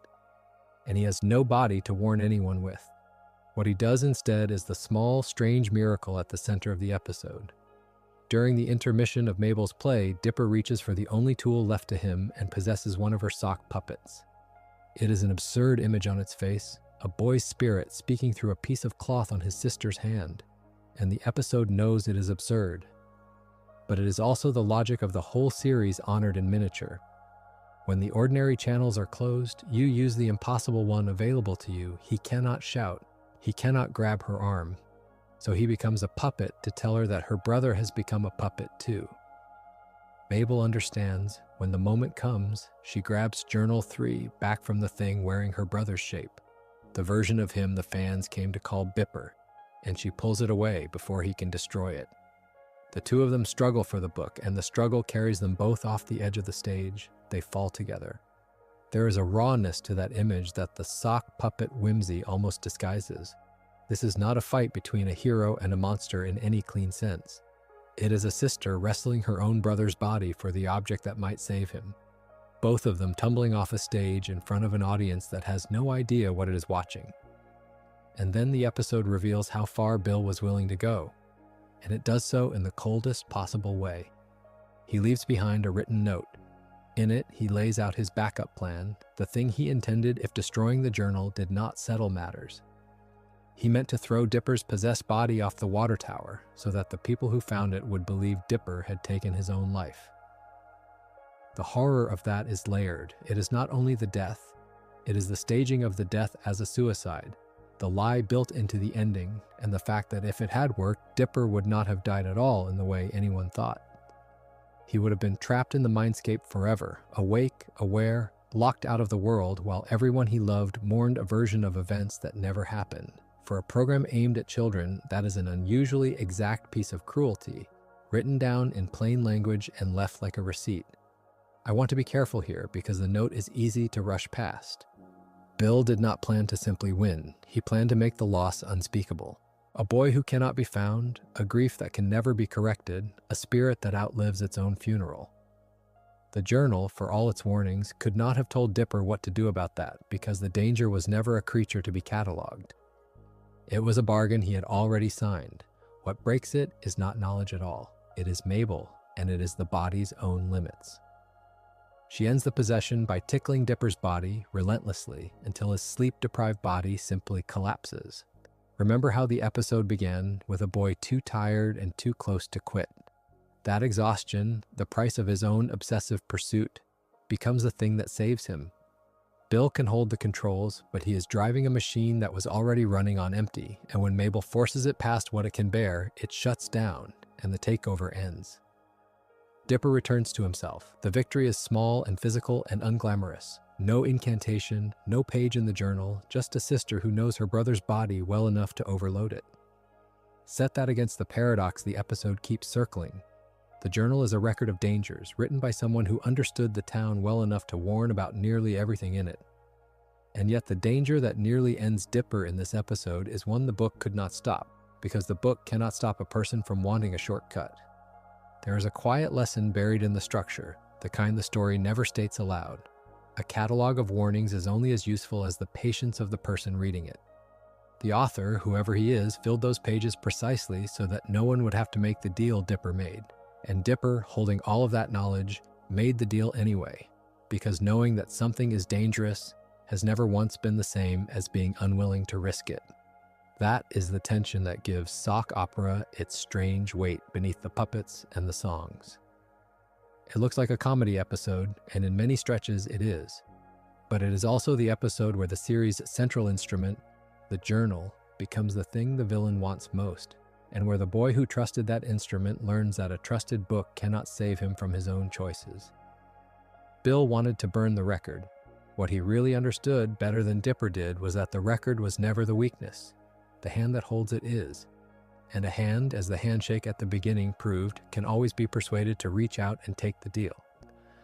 A: And he has no body to warn anyone with. What he does instead is the small, strange miracle at the center of the episode. During the intermission of Mabel's play, Dipper reaches for the only tool left to him and possesses one of her sock puppets. It is an absurd image on its face, a boy's spirit speaking through a piece of cloth on his sister's hand, and the episode knows it is absurd. But it is also the logic of the whole series honored in miniature. When the ordinary channels are closed, you use the impossible one available to you. He cannot shout. He cannot grab her arm. So he becomes a puppet to tell her that her brother has become a puppet too. Mabel understands. When the moment comes, she grabs Journal 3 back from the thing wearing her brother's shape, the version of him the fans came to call Bipper, and she pulls it away before he can destroy it. The two of them struggle for the book, and the struggle carries them both off the edge of the stage. They fall together. There is a rawness to that image that the sock puppet whimsy almost disguises. This is not a fight between a hero and a monster in any clean sense. It is a sister wrestling her own brother's body for the object that might save him. Both of them tumbling off a stage in front of an audience that has no idea what it is watching. And then the episode reveals how far Bill was willing to go, and it does so in the coldest possible way. He leaves behind a written note. In it, he lays out his backup plan, the thing he intended if destroying the journal did not settle matters. He meant to throw Dipper's possessed body off the water tower so that the people who found it would believe Dipper had taken his own life. The horror of that is layered. It is not only the death, it is the staging of the death as a suicide, the lie built into the ending, and the fact that if it had worked, Dipper would not have died at all in the way anyone thought. He would have been trapped in the mindscape forever, awake, aware, locked out of the world, while everyone he loved mourned a version of events that never happened. For a program aimed at children, that is an unusually exact piece of cruelty, written down in plain language and left like a receipt. I want to be careful here because the note is easy to rush past. Bill did not plan to simply win. He planned to make the loss unspeakable. A boy who cannot be found, a grief that can never be corrected, a spirit that outlives its own funeral. The journal, for all its warnings, could not have told Dipper what to do about that because the danger was never a creature to be cataloged. It was a bargain he had already signed. What breaks it is not knowledge at all. It is Mabel, and it is the body's own limits. She ends the possession by tickling Dipper's body relentlessly until his sleep-deprived body simply collapses. Remember how the episode began with a boy too tired and too close to quit. That exhaustion, the price of his own obsessive pursuit, becomes the thing that saves him. Bill can hold the controls, but he is driving a machine that was already running on empty, and when Mabel forces it past what it can bear, it shuts down, and the takeover ends. Dipper returns to himself. The victory is small and physical and unglamorous. No incantation, no page in the journal, just a sister who knows her brother's body well enough to overload it. Set that against the paradox the episode keeps circling. The journal is a record of dangers, written by someone who understood the town well enough to warn about nearly everything in it. And yet the danger that nearly ends Dipper in this episode is one the book could not stop, because the book cannot stop a person from wanting a shortcut. There is a quiet lesson buried in the structure, the kind the story never states aloud. A catalog of warnings is only as useful as the patience of the person reading it. The author, whoever he is, filled those pages precisely so that no one would have to make the deal Dipper made. And Dipper, holding all of that knowledge, made the deal anyway, because knowing that something is dangerous has never once been the same as being unwilling to risk it. That is the tension that gives sock opera its strange weight beneath the puppets and the songs. It looks like a comedy episode, and in many stretches it is. But it is also the episode where the series' central instrument, the journal, becomes the thing the villain wants most, and where the boy who trusted that instrument learns that a trusted book cannot save him from his own choices. Bill wanted to burn the record. What he really understood better than Dipper did was that the record was never the weakness. The hand that holds it is. And a hand, as the handshake at the beginning proved, can always be persuaded to reach out and take the deal.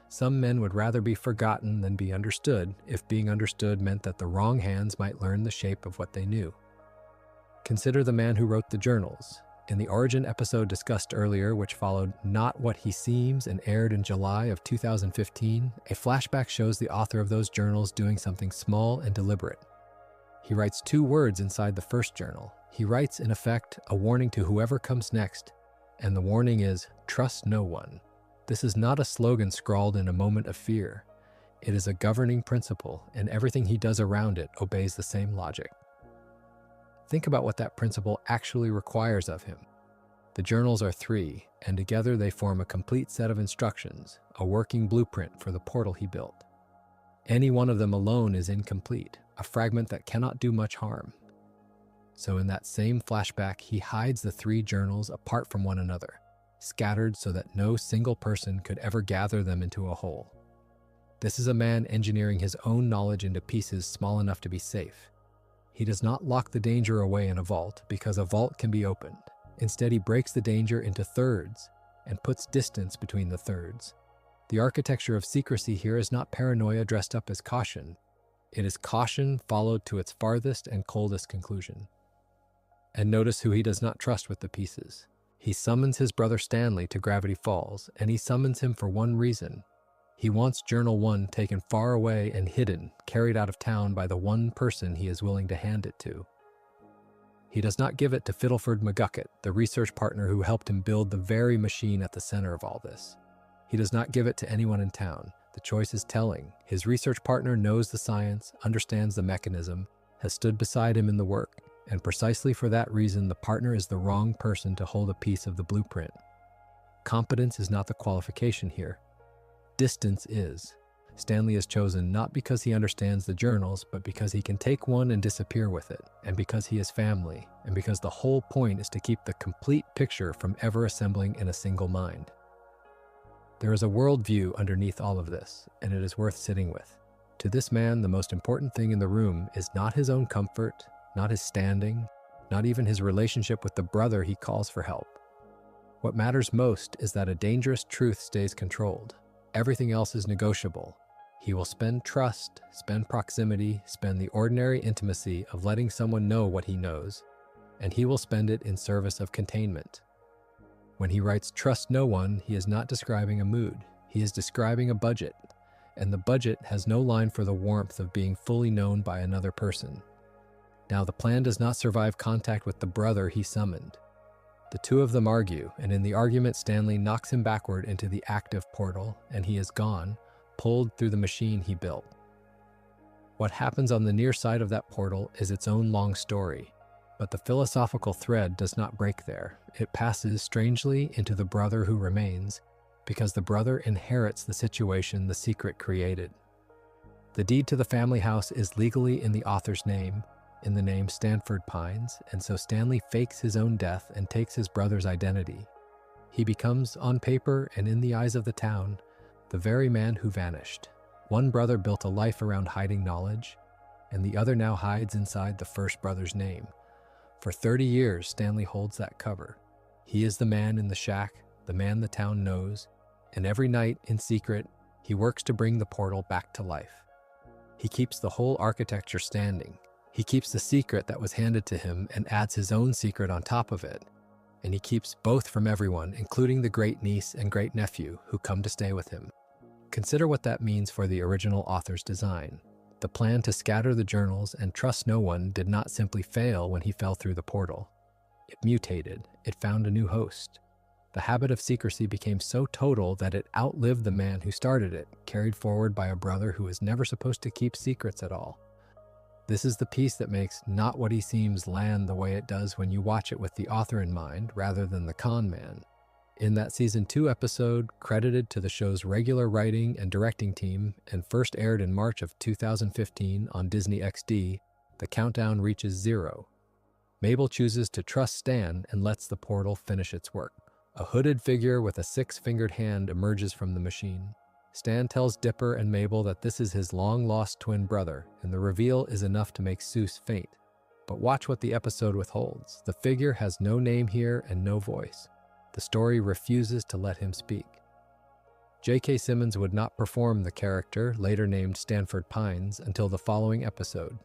A: Some men would rather be forgotten than be understood, if being understood meant that the wrong hands might learn the shape of what they knew. Consider the man who wrote the journals. In the Origin episode discussed earlier, which followed Not What He Seems and aired in July of 2015, a flashback shows the author of those journals doing something small and deliberate. He writes 2 words inside the first journal. He writes, in effect, a warning to whoever comes next, and the warning is, trust no one. This is not a slogan scrawled in a moment of fear. It is a governing principle, and everything he does around it obeys the same logic. Think about what that principle actually requires of him. The journals are 3, and together they form a complete set of instructions, a working blueprint for the portal he built. Any one of them alone is incomplete, a fragment that cannot do much harm. So in that same flashback, he hides the 3 journals apart from one another, scattered so that no single person could ever gather them into a whole. This is a man engineering his own knowledge into pieces small enough to be safe. He does not lock the danger away in a vault because a vault can be opened. Instead, he breaks the danger into thirds and puts distance between the thirds. The architecture of secrecy here is not paranoia dressed up as caution. It is caution followed to its farthest and coldest conclusion. And notice who he does not trust with the pieces. He summons his brother Stanley to Gravity Falls, and he summons him for one reason. He wants Journal 1 taken far away and hidden, carried out of town by the one person he is willing to hand it to. He does not give it to Fiddleford McGucket, the research partner who helped him build the very machine at the center of all this. He does not give it to anyone in town. The choice is telling. His research partner knows the science, understands the mechanism, has stood beside him in the work, and precisely for that reason, the partner is the wrong person to hold a piece of the blueprint. Competence is not the qualification here. Distance is. Stanley is chosen not because he understands the journals, but because he can take one and disappear with it, and because he is family, and because the whole point is to keep the complete picture from ever assembling in a single mind. There is a worldview underneath all of this, and it is worth sitting with. To this man, the most important thing in the room is not his own comfort, not his standing, not even his relationship with the brother he calls for help. What matters most is that a dangerous truth stays controlled. Everything else is negotiable. He will spend trust, spend proximity, spend the ordinary intimacy of letting someone know what he knows, and he will spend it in service of containment. When he writes "trust no one," he is not describing a mood. He is describing a budget, and the budget has no line for the warmth of being fully known by another person. Now, the plan does not survive contact with the brother he summoned. The two of them argue, and in the argument, Stanley knocks him backward into the active portal, and he is gone, pulled through the machine he built. What happens on the near side of that portal is its own long story, but the philosophical thread does not break there. It passes strangely into the brother who remains, because the brother inherits the situation the secret created. The deed to the family house is legally in the author's name, in the name Stanford Pines, and so Stanley fakes his own death and takes his brother's identity. He becomes, on paper and in the eyes of the town, the very man who vanished. One brother built a life around hiding knowledge, and the other now hides inside the first brother's name. For 30 years, Stanley holds that cover. He is the man in the shack, the man the town knows, and every night, in secret, he works to bring the portal back to life. He keeps the whole architecture standing. He keeps the secret that was handed to him and adds his own secret on top of it. And he keeps both from everyone, including the great-niece and great-nephew who come to stay with him. Consider what that means for the original author's design. The plan to scatter the journals and trust no one did not simply fail when he fell through the portal. It mutated. It found a new host. The habit of secrecy became so total that it outlived the man who started it, carried forward by a brother who was never supposed to keep secrets at all. This is the piece that makes Not What He Seems land the way it does when you watch it with the author in mind rather than the con man. In that Season 2 episode, credited to the show's regular writing and directing team and first aired in March of 2015 on Disney XD, the countdown reaches 0. Mabel chooses to trust Stan and lets the portal finish its work. A hooded figure with a 6-fingered hand emerges from the machine. Stan tells Dipper and Mabel that this is his long-lost twin brother, and the reveal is enough to make Seuss faint. But watch what the episode withholds. The figure has no name here and no voice. The story refuses to let him speak. J.K. Simmons would not perform the character, later named Stanford Pines, until the following episode.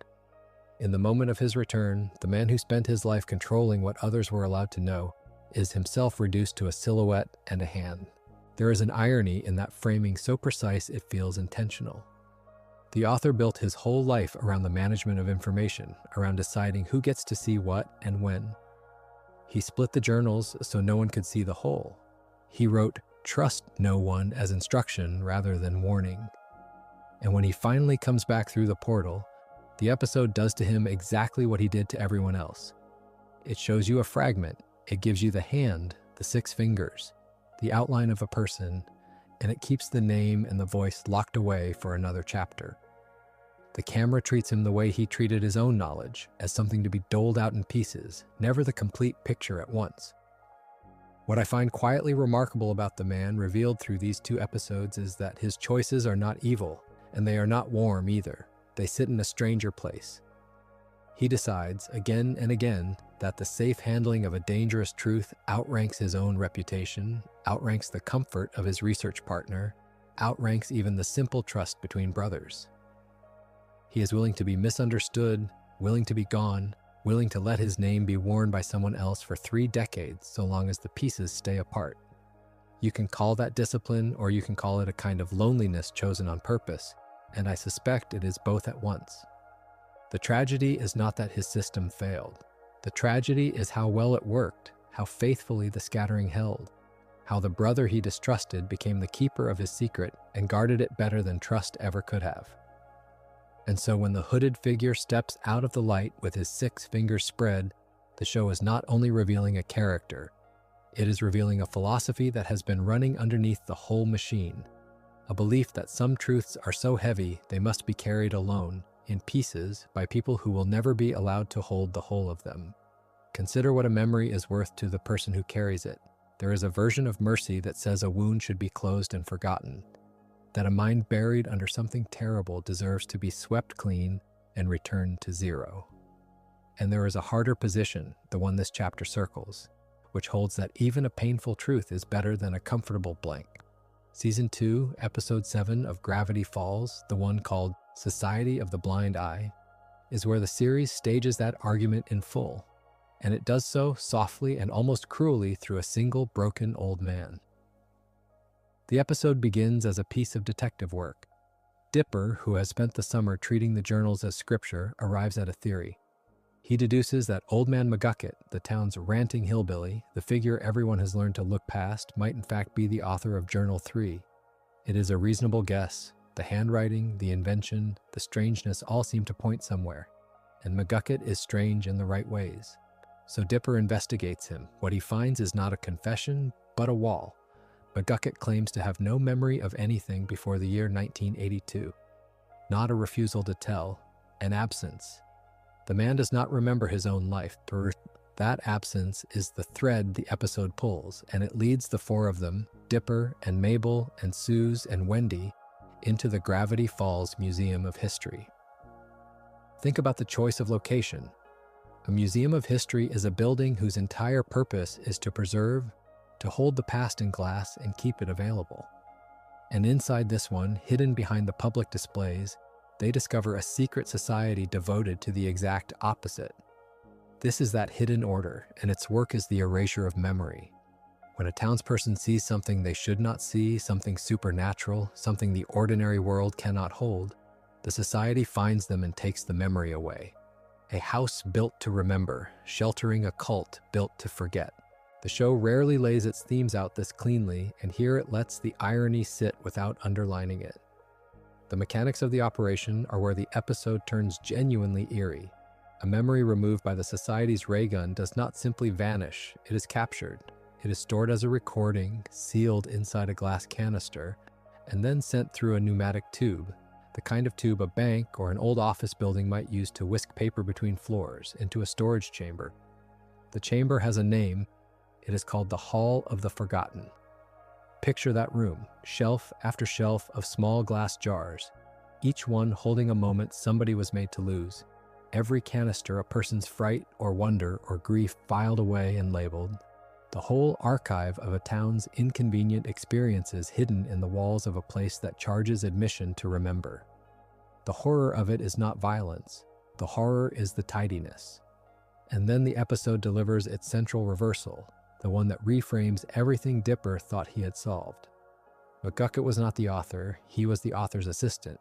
A: In the moment of his return, the man who spent his life controlling what others were allowed to know is himself reduced to a silhouette and a hand. There is an irony in that framing so precise it feels intentional. The author built his whole life around the management of information, around deciding who gets to see what and when. He split the journals so no one could see the whole. He wrote "trust no one" as instruction rather than warning. And when he finally comes back through the portal, the episode does to him exactly what he did to everyone else. It shows you a fragment. It gives you the hand, the 6 fingers, the outline of a person, and it keeps the name and the voice locked away for another chapter. The camera treats him the way he treated his own knowledge, as something to be doled out in pieces, never the complete picture at once. What I find quietly remarkable about the man revealed through these 2 episodes is that his choices are not evil, and they are not warm either. They sit in a stranger place. He decides, again and again, that the safe handling of a dangerous truth outranks his own reputation, outranks the comfort of his research partner, outranks even the simple trust between brothers. He is willing to be misunderstood, willing to be gone, willing to let his name be worn by someone else for 3 decades so long as the pieces stay apart. You can call that discipline, or you can call it a kind of loneliness chosen on purpose, and I suspect it is both at once. The tragedy is not that his system failed. The tragedy is how well it worked, how faithfully the scattering held, how the brother he distrusted became the keeper of his secret and guarded it better than trust ever could have. And so when the hooded figure steps out of the light with his 6 fingers spread, the show is not only revealing a character, it is revealing a philosophy that has been running underneath the whole machine, a belief that some truths are so heavy they must be carried alone, in pieces, by people who will never be allowed to hold the whole of them. Consider what a memory is worth to the person who carries it. There is a version of mercy that says a wound should be closed and forgotten, that a mind buried under something terrible deserves to be swept clean and returned to zero. And there is a harder position, the one this chapter circles, which holds that even a painful truth is better than a comfortable blank. Season 2, Episode 7 of Gravity Falls, the one called Society of the Blind Eye, is where the series stages that argument in full, and it does so softly and almost cruelly through a single broken old man. The episode begins as a piece of detective work. Dipper, who has spent the summer treating the journals as scripture, arrives at a theory. He deduces that Old Man McGucket, the town's ranting hillbilly, the figure everyone has learned to look past, might in fact be the author of Journal 3. It is a reasonable guess. The handwriting, the invention, the strangeness all seem to point somewhere, and McGucket is strange in the right ways. So Dipper investigates him. What he finds is not a confession, but a wall. McGucket claims to have no memory of anything before the year 1982. Not a refusal to tell, an absence. The man does not remember his own life. That absence is the thread the episode pulls, and it leads the 4 of them, Dipper and Mabel and Suze and Wendy, into the Gravity Falls Museum of History. Think about the choice of location. A museum of history is a building whose entire purpose is to preserve, to hold the past in glass and keep it available. And inside this one, hidden behind the public displays, they discover a secret society devoted to the exact opposite. This is that hidden order, and its work is the erasure of memory. When a townsperson sees something they should not see, something supernatural, something the ordinary world cannot hold, the society finds them and takes the memory away. A house built to remember, sheltering a cult built to forget. The show rarely lays its themes out this cleanly, and here it lets the irony sit without underlining it. The mechanics of the operation are where the episode turns genuinely eerie. A memory removed by the Society's ray gun does not simply vanish, it is captured. It is stored as a recording, sealed inside a glass canister, and then sent through a pneumatic tube, the kind of tube a bank or an old office building might use to whisk paper between floors, into a storage chamber. The chamber has a name. It is called the Hall of the Forgotten. Picture that room, shelf after shelf of small glass jars, each one holding a moment somebody was made to lose. Every canister a person's fright or wonder or grief filed away and labeled. The whole archive of a town's inconvenient experiences hidden in the walls of a place that charges admission to remember. The horror of it is not violence. The horror is the tidiness. And then the episode delivers its central reversal, the one that reframes everything Dipper thought he had solved. McGucket was not the author, he was the author's assistant.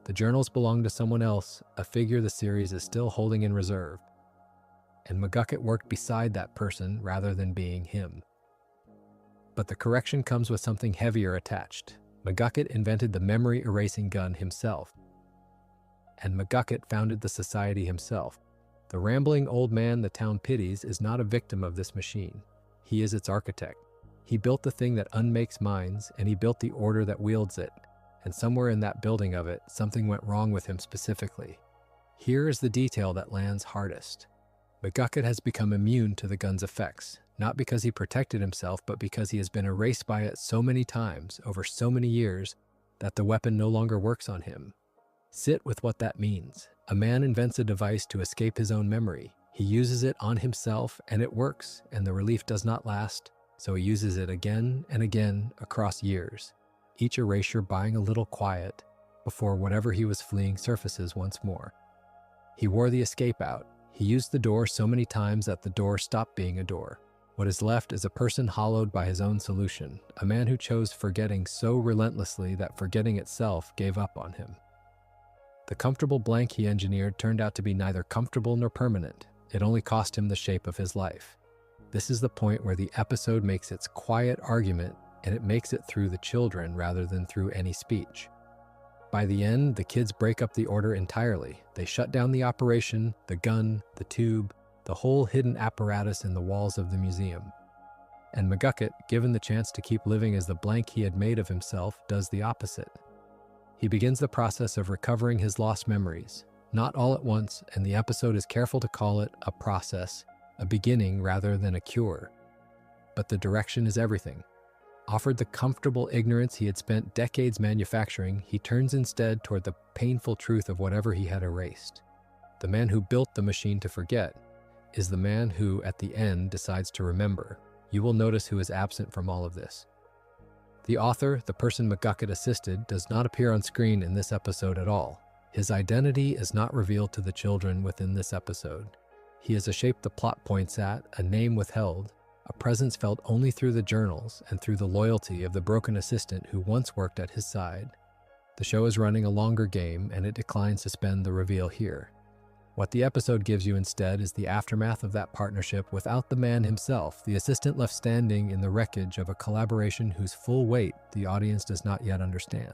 A: The journals belonged to someone else, a figure the series is still holding in reserve. And McGucket worked beside that person rather than being him. But the correction comes with something heavier attached. McGucket invented the memory-erasing gun himself. And McGucket founded the society himself. The rambling old man the town pities is not a victim of this machine. He is its architect. He built the thing that unmakes minds, and he built the order that wields it. And somewhere in that building of it, something went wrong with him specifically. Here is the detail that lands hardest. McGucket has become immune to the gun's effects, not because he protected himself, but because he has been erased by it so many times, over so many years, that the weapon no longer works on him. Sit with what that means. A man invents a device to escape his own memory. He uses it on himself, and it works, and the relief does not last, so he uses it again and again across years, each erasure buying a little quiet before whatever he was fleeing surfaces once more. He wore the escape out. He used the door so many times that the door stopped being a door. What is left is a person hollowed by his own solution, a man who chose forgetting so relentlessly that forgetting itself gave up on him. The comfortable blank he engineered turned out to be neither comfortable nor permanent. It only cost him the shape of his life. This is the point where the episode makes its quiet argument, and it makes it through the children rather than through any speech. By the end, the kids break up the order entirely. They shut down the operation, the gun, the tube, the whole hidden apparatus in the walls of the museum. And McGucket, given the chance to keep living as the blank he had made of himself, does the opposite. He begins the process of recovering his lost memories, not all at once, and the episode is careful to call it a process, a beginning rather than a cure. But the direction is everything. Offered the comfortable ignorance he had spent decades manufacturing, he turns instead toward the painful truth of whatever he had erased. The man who built the machine to forget is the man who, at the end, decides to remember. You will notice who is absent from all of this. The author, the person McGucket assisted, does not appear on screen in this episode at all. His identity is not revealed to the children within this episode. He is a shape the plot points at, a name withheld, a presence felt only through the journals and through the loyalty of the broken assistant who once worked at his side. The show is running a longer game, and it declines to spend the reveal here. What the episode gives you instead is the aftermath of that partnership without the man himself, the assistant left standing in the wreckage of a collaboration whose full weight the audience does not yet understand.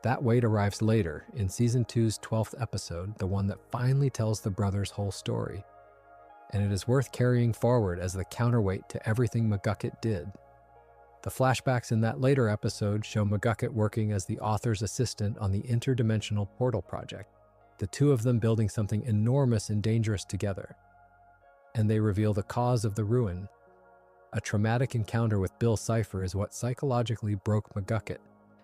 A: That weight arrives later, in Season 2's 12th episode, the one that finally tells the brothers' whole story. And it is worth carrying forward as the counterweight to everything McGucket did. The flashbacks in that later episode show McGucket working as the author's assistant on the interdimensional portal project, the two of them building something enormous and dangerous together. And they reveal the cause of the ruin. A traumatic encounter with Bill Cipher is what psychologically broke McGucket,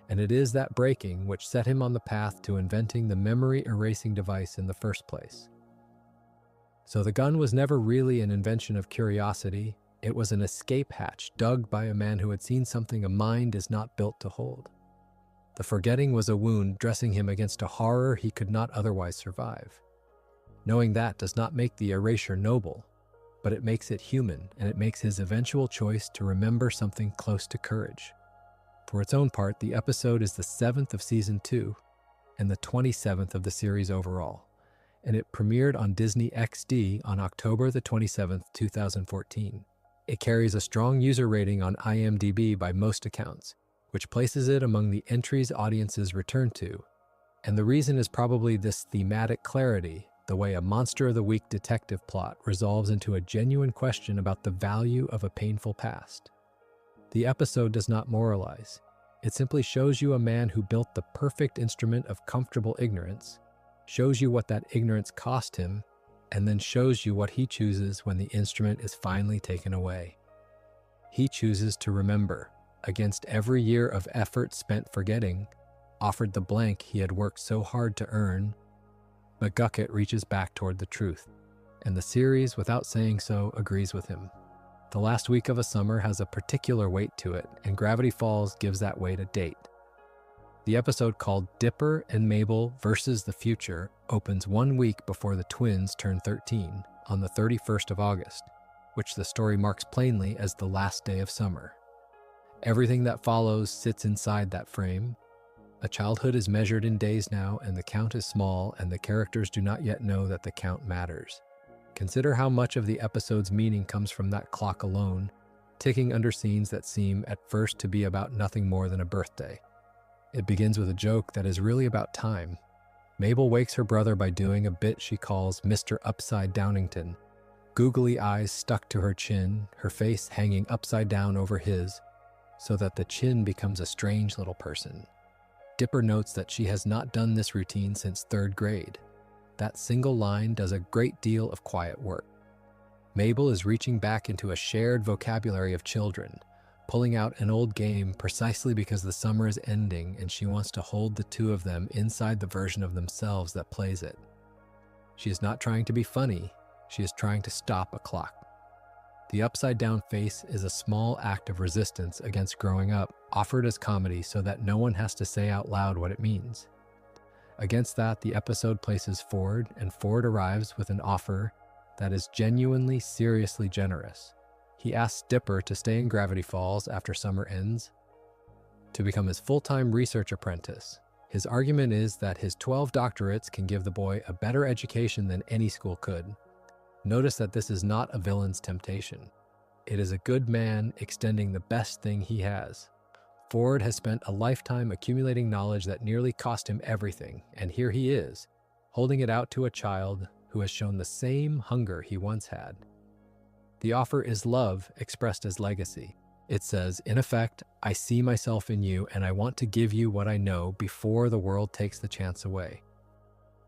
A: and it is that breaking which set him on the path to inventing the memory-erasing device in the first place. So the gun was never really an invention of curiosity. It was an escape hatch dug by a man who had seen something a mind is not built to hold. The forgetting was a wound dressing him against a horror he could not otherwise survive. Knowing that does not make the erasure noble, but it makes it human, and it makes his eventual choice to remember something close to courage. For its own part, the episode is the 7th of Season 2 and the 27th of the series overall, and it premiered on Disney XD on October the 27th, 2014. It carries a strong user rating on IMDb by most accounts, which places it among the entries audiences return to. And the reason is probably this thematic clarity, the way a Monster of the Week detective plot resolves into a genuine question about the value of a painful past. The episode does not moralize. It simply shows you a man who built the perfect instrument of comfortable ignorance, shows you what that ignorance cost him, and then shows you what he chooses when the instrument is finally taken away. He chooses to remember, against every year of effort spent forgetting, offered the blank he had worked so hard to earn. McGucket reaches back toward the truth, and the series, without saying so, agrees with him. The last week of a summer has a particular weight to it, and Gravity Falls gives that weight a date. The episode called Dipper and Mabel versus the Future opens 1 week before the twins turn 13, on the 31st of August, which the story marks plainly as the last day of summer. Everything that follows sits inside that frame. A childhood is measured in days now, and the count is small, and the characters do not yet know that the count matters. Consider how much of the episode's meaning comes from that clock alone, ticking under scenes that seem at first to be about nothing more than a birthday. It begins with a joke that is really about time. Mabel wakes her brother by doing a bit she calls Mr. Upside Downington, googly eyes stuck to her chin, her face hanging upside down over his, so that the chin becomes a strange little person. Dipper notes that she has not done this routine since 3rd grade. That single line does a great deal of quiet work. Mabel is reaching back into a shared vocabulary of children, pulling out an old game precisely because the summer is ending and she wants to hold the two of them inside the version of themselves that plays it. She is not trying to be funny, she is trying to stop a clock. The upside-down face is a small act of resistance against growing up, offered as comedy so that no one has to say out loud what it means. Against that, the episode places Ford, and Ford arrives with an offer that is genuinely, seriously generous. He asks Dipper to stay in Gravity Falls after summer ends to become his full-time research apprentice. His argument is that his 12 doctorates can give the boy a better education than any school could. Notice that this is not a villain's temptation. It is a good man extending the best thing he has. Ford has spent a lifetime accumulating knowledge that nearly cost him everything, and here he is, holding it out to a child who has shown the same hunger he once had. The offer is love expressed as legacy. It says, in effect, I see myself in you and I want to give you what I know before the world takes the chance away.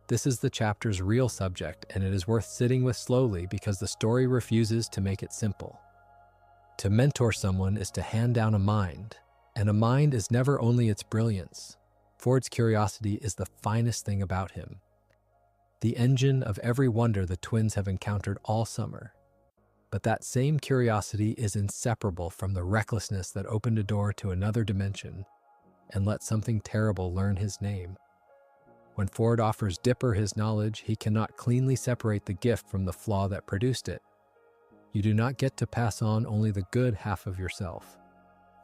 A: This is the chapter's real subject, and it is worth sitting with slowly because the story refuses to make it simple. To mentor someone is to hand down a mind, and a mind is never only its brilliance. Ford's curiosity is the finest thing about him. The engine of every wonder the twins have encountered all summer. But that same curiosity is inseparable from the recklessness that opened a door to another dimension and let something terrible learn his name. When Ford offers Dipper his knowledge, he cannot cleanly separate the gift from the flaw that produced it. You do not get to pass on only the good half of yourself.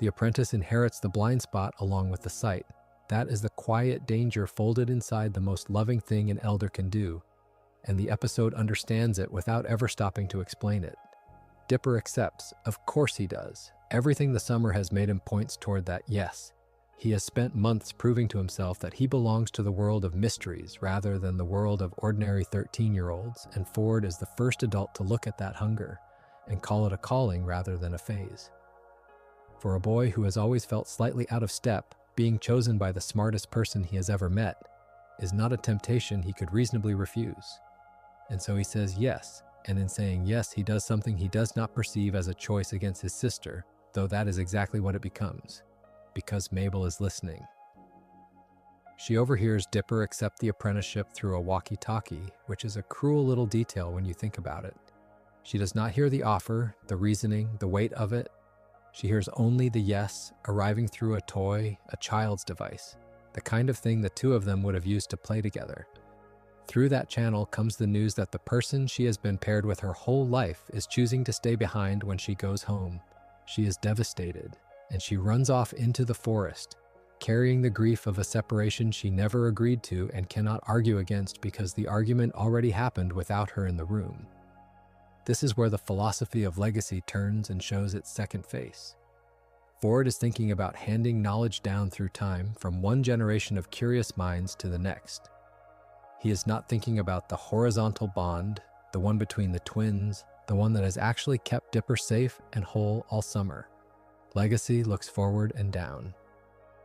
A: The apprentice inherits the blind spot along with the sight. That is the quiet danger folded inside the most loving thing an elder can do, and the episode understands it without ever stopping to explain it. Dipper accepts. Of course he does. Everything the summer has made him points toward that yes. He has spent months proving to himself that he belongs to the world of mysteries rather than the world of ordinary 13-year-olds, and Ford is the first adult to look at that hunger and call it a calling rather than a phase. For a boy who has always felt slightly out of step, being chosen by the smartest person he has ever met is not a temptation he could reasonably refuse. And so he says yes. And in saying yes, he does something he does not perceive as a choice against his sister, though that is exactly what it becomes, because Mabel is listening. She overhears Dipper accept the apprenticeship through a walkie-talkie, which is a cruel little detail when you think about it. She does not hear the offer, the reasoning, the weight of it. She hears only the yes, arriving through a toy, a child's device, the kind of thing the two of them would have used to play together. Through that channel comes the news that the person she has been paired with her whole life is choosing to stay behind when she goes home. She is devastated, and she runs off into the forest, carrying the grief of a separation she never agreed to and cannot argue against because the argument already happened without her in the room. This is where the philosophy of legacy turns and shows its second face. Ford is thinking about handing knowledge down through time from one generation of curious minds to the next. He is not thinking about the horizontal bond, the one between the twins, the one that has actually kept Dipper safe and whole all summer. Legacy looks forward and down.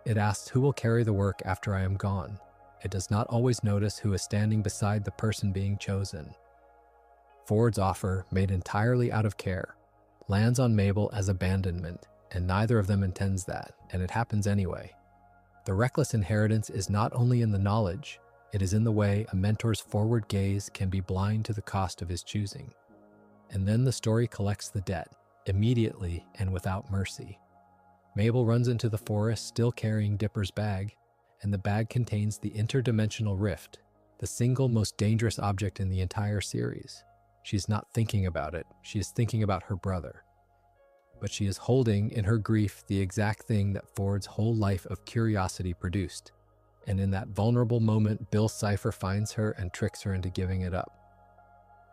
A: It asks who will carry the work after I am gone. It does not always notice who is standing beside the person being chosen. Ford's offer, made entirely out of care, lands on Mabel as abandonment, and neither of them intends that, and it happens anyway. The reckless inheritance is not only in the knowledge, it is in the way a mentor's forward gaze can be blind to the cost of his choosing. And then the story collects the debt, immediately and without mercy. Mabel runs into the forest still carrying Dipper's bag, and the bag contains the interdimensional rift, the single most dangerous object in the entire series. She's not thinking about it, she is thinking about her brother. But she is holding in her grief the exact thing that Ford's whole life of curiosity produced. And in that vulnerable moment, Bill Cipher finds her and tricks her into giving it up.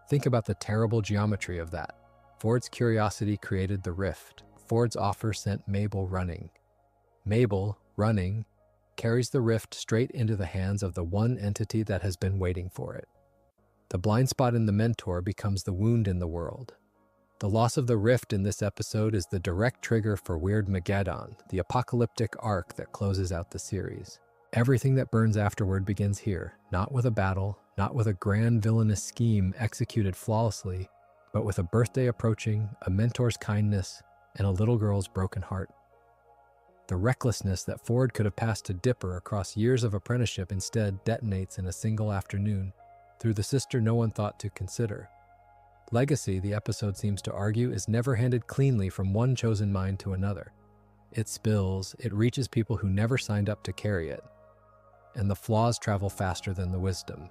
A: Think about the terrible geometry of that. Ford's curiosity created the rift. Ford's offer sent Mabel running. Mabel, running, carries the rift straight into the hands of the one entity that has been waiting for it. The blind spot in the mentor becomes the wound in the world. The loss of the rift in this episode is the direct trigger for Weirdmageddon, the apocalyptic arc that closes out the series. Everything that burns afterward begins here, not with a battle, not with a grand villainous scheme executed flawlessly, but with a birthday approaching, a mentor's kindness, and a little girl's broken heart. The recklessness that Ford could have passed to Dipper across years of apprenticeship instead detonates in a single afternoon, through the sister no one thought to consider. Legacy, the episode seems to argue, is never handed cleanly from one chosen mind to another. It spills, it reaches people who never signed up to carry it. And the flaws travel faster than the wisdom.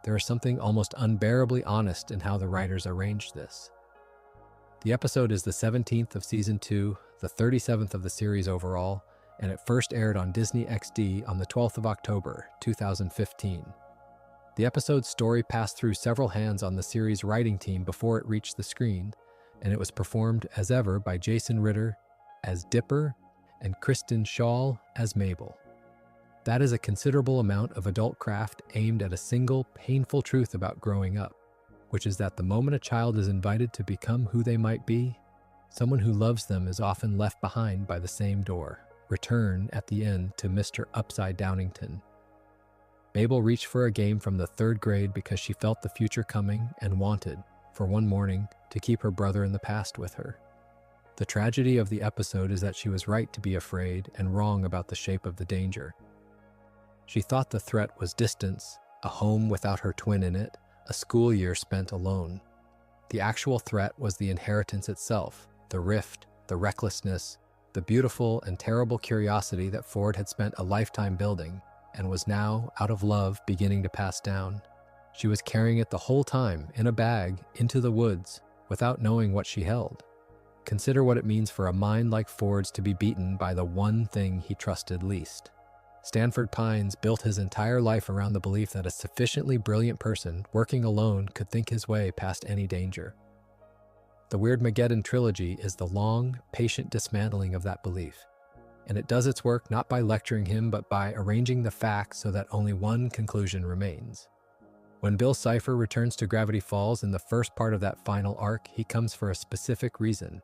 A: There is something almost unbearably honest in how the writers arranged this. The episode is the 17th of Season 2, the 37th of the series overall, and it first aired on Disney XD on the 12th of October, 2015. The episode's story passed through several hands on the series' writing team before it reached the screen, and it was performed as ever by Jason Ritter as Dipper and Kristen Schaal as Mabel. That is a considerable amount of adult craft aimed at a single, painful truth about growing up, which is that the moment a child is invited to become who they might be, someone who loves them is often left behind by the same door. Return at the end to Mr. Upside Downington. Mabel reached for a game from the 3rd grade because she felt the future coming and wanted, for one morning, to keep her brother in the past with her. The tragedy of the episode is that she was right to be afraid and wrong about the shape of the danger. She thought the threat was distance, a home without her twin in it, a school year spent alone. The actual threat was the inheritance itself, the rift, the recklessness, the beautiful and terrible curiosity that Ford had spent a lifetime building and was now, out of love, beginning to pass down. She was carrying it the whole time, in a bag, into the woods, without knowing what she held. Consider what it means for a mind like Ford's to be beaten by the one thing he trusted least. Stanford Pines built his entire life around the belief that a sufficiently brilliant person, working alone, could think his way past any danger. The Weirdmageddon trilogy is the long, patient dismantling of that belief, and it does its work not by lecturing him but by arranging the facts so that only one conclusion remains. When Bill Cipher returns to Gravity Falls in the first part of that final arc, he comes for a specific reason.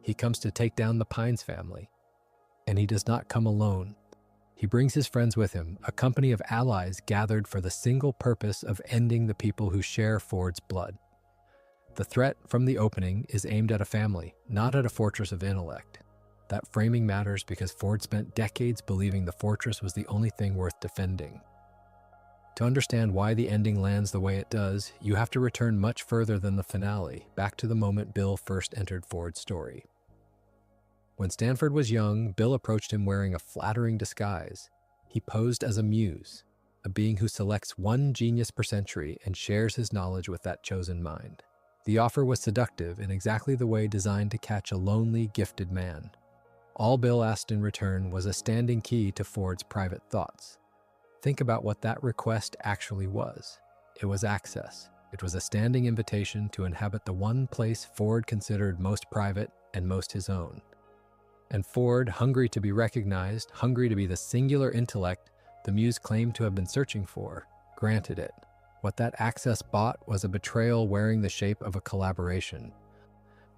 A: He comes to take down the Pines family. And he does not come alone. He brings his friends with him, a company of allies gathered for the single purpose of ending the people who share Ford's blood. The threat from the opening is aimed at a family, not at a fortress of intellect. That framing matters because Ford spent decades believing the fortress was the only thing worth defending. To understand why the ending lands the way it does, you have to return much further than the finale, back to the moment Bill first entered Ford's story. When Stanford was young, Bill approached him wearing a flattering disguise. He posed as a muse, a being who selects one genius per century and shares his knowledge with that chosen mind. The offer was seductive in exactly the way designed to catch a lonely, gifted man. All Bill asked in return was a standing key to Ford's private thoughts. Think about what that request actually was. It was access. It was a standing invitation to inhabit the one place Ford considered most private and most his own. And Ford, hungry to be recognized, hungry to be the singular intellect the Muse claimed to have been searching for, granted it. What that access bought was a betrayal wearing the shape of a collaboration.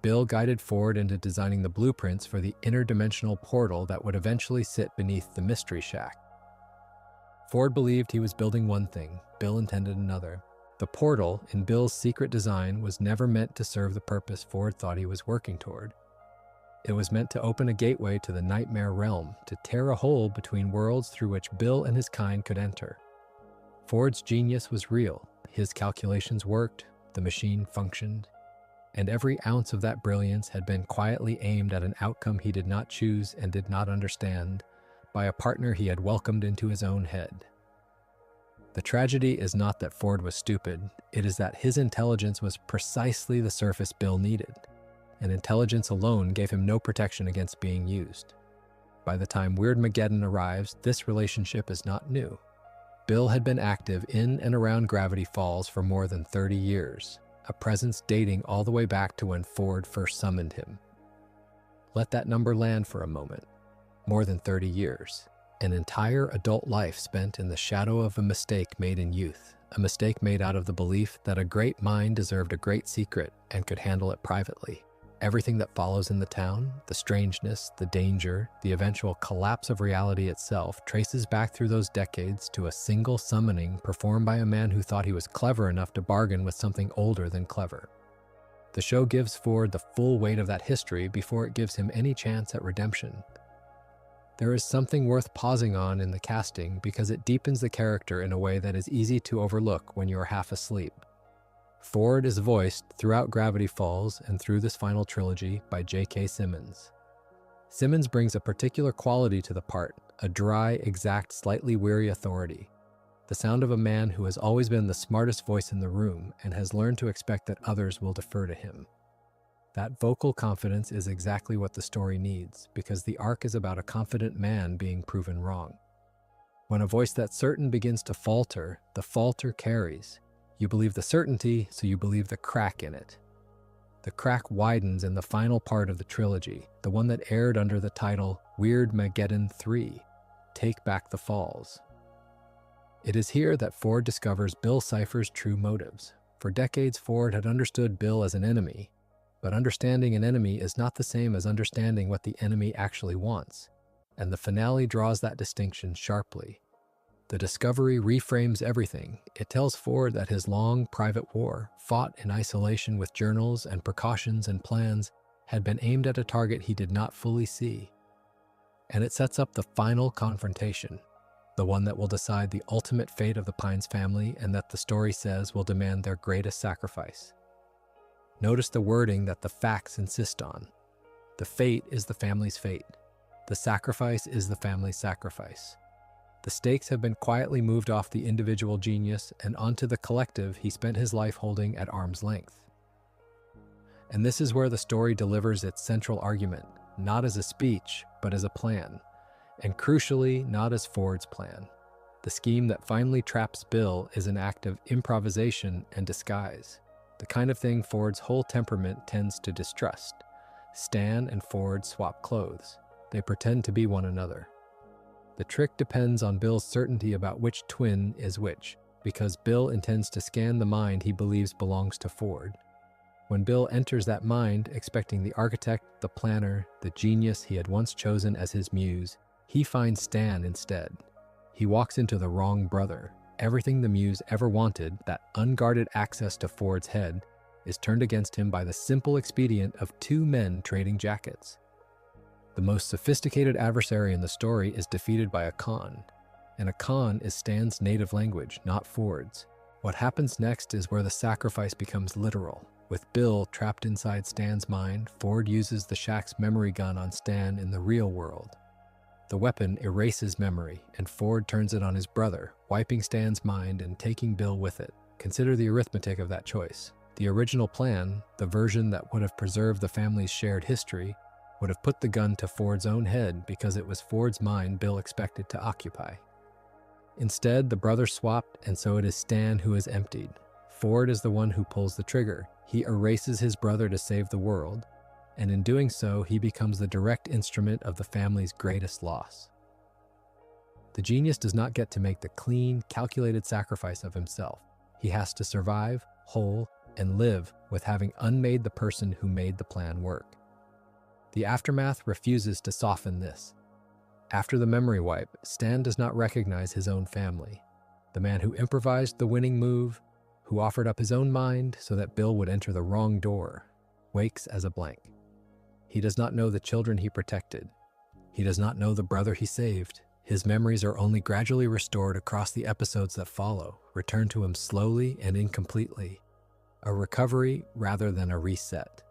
A: Bill guided Ford into designing the blueprints for the interdimensional portal that would eventually sit beneath the Mystery Shack. Ford believed he was building one thing, Bill intended another. The portal, in Bill's secret design, was never meant to serve the purpose Ford thought he was working toward. It was meant to open a gateway to the nightmare realm, to tear a hole between worlds through which Bill and his kind could enter. Ford's genius was real, his calculations worked, the machine functioned, and every ounce of that brilliance had been quietly aimed at an outcome he did not choose and did not understand, by a partner he had welcomed into his own head. The tragedy is not that Ford was stupid, it is that his intelligence was precisely the surface Bill needed. And intelligence alone gave him no protection against being used. By the time Weirdmageddon arrives, this relationship is not new. Bill had been active in and around Gravity Falls for more than 30 years, a presence dating all the way back to when Ford first summoned him. Let that number land for a moment. More than 30 years. An entire adult life spent in the shadow of a mistake made in youth, a mistake made out of the belief that a great mind deserved a great secret and could handle it privately. Everything that follows in the town, the strangeness, the danger, the eventual collapse of reality itself, traces back through those decades to a single summoning performed by a man who thought he was clever enough to bargain with something older than clever. The show gives Ford the full weight of that history before it gives him any chance at redemption. There is something worth pausing on in the casting because it deepens the character in a way that is easy to overlook when you are half asleep. Ford is voiced throughout Gravity Falls and through this final trilogy by J.K. Simmons. Simmons brings a particular quality to the part, a dry, exact, slightly weary authority. the sound of a man who has always been the smartest voice in the room and has learned to expect that others will defer to him. That vocal confidence is exactly what the story needs, because the arc is about a confident man being proven wrong. When a voice that's certain begins to falter, the falter carries. You believe the certainty, so you believe the crack in it. The crack widens in the final part of the trilogy, the one that aired under the title Weirdmageddon 3, Take Back the Falls. It is here that Ford discovers Bill Cipher's true motives. For decades, Ford had understood Bill as an enemy, but understanding an enemy is not the same as understanding what the enemy actually wants, and the finale draws that distinction sharply. The discovery reframes everything. It tells Ford that his long, private war, fought in isolation with journals and precautions and plans, had been aimed at a target he did not fully see. And it sets up the final confrontation, the one that will decide the ultimate fate of the Pines family and that the story says will demand their greatest sacrifice. Notice the wording that the facts insist on. The fate is the family's fate. The sacrifice is the family's sacrifice. The stakes have been quietly moved off the individual genius and onto the collective he spent his life holding at arm's length. And this is where the story delivers its central argument, not as a speech, but as a plan. And crucially, not as Ford's plan. The scheme that finally traps Bill is an act of improvisation and disguise, the kind of thing Ford's whole temperament tends to distrust. Stan and Ford swap clothes. They pretend to be one another. The trick depends on Bill's certainty about which twin is which, because Bill intends to scan the mind he believes belongs to Ford. When Bill enters that mind, expecting the architect, the planner, the genius he had once chosen as his muse, he finds Stan instead. He walks into the wrong brother. Everything the muse ever wanted, that unguarded access to Ford's head, is turned against him by the simple expedient of two men trading jackets. The most sophisticated adversary in the story is defeated by a con, and a con is Stan's native language, not Ford's. What happens next is where the sacrifice becomes literal. With Bill trapped inside Stan's mind, Ford uses the Shack's memory gun on Stan in the real world. The weapon erases memory, and Ford turns it on his brother, wiping Stan's mind and taking Bill with it. Consider the arithmetic of that choice. The original plan, the version that would have preserved the family's shared history, would have put the gun to Ford's own head because it was Ford's mind Bill expected to occupy. Instead, the brothers swapped, and so it is Stan who is emptied. Ford is the one who pulls the trigger. He erases his brother to save the world, and in doing so, he becomes the direct instrument of the family's greatest loss. The genius does not get to make the clean, calculated sacrifice of himself. He has to survive, whole, and live with having unmade the person who made the plan work. The aftermath refuses to soften this. After the memory wipe, Stan does not recognize his own family. The man who improvised the winning move, who offered up his own mind so that Bill would enter the wrong door, wakes as a blank. He does not know the children he protected. He does not know the brother he saved. His memories are only gradually restored across the episodes that follow, returned to him slowly and incompletely. A recovery rather than a reset.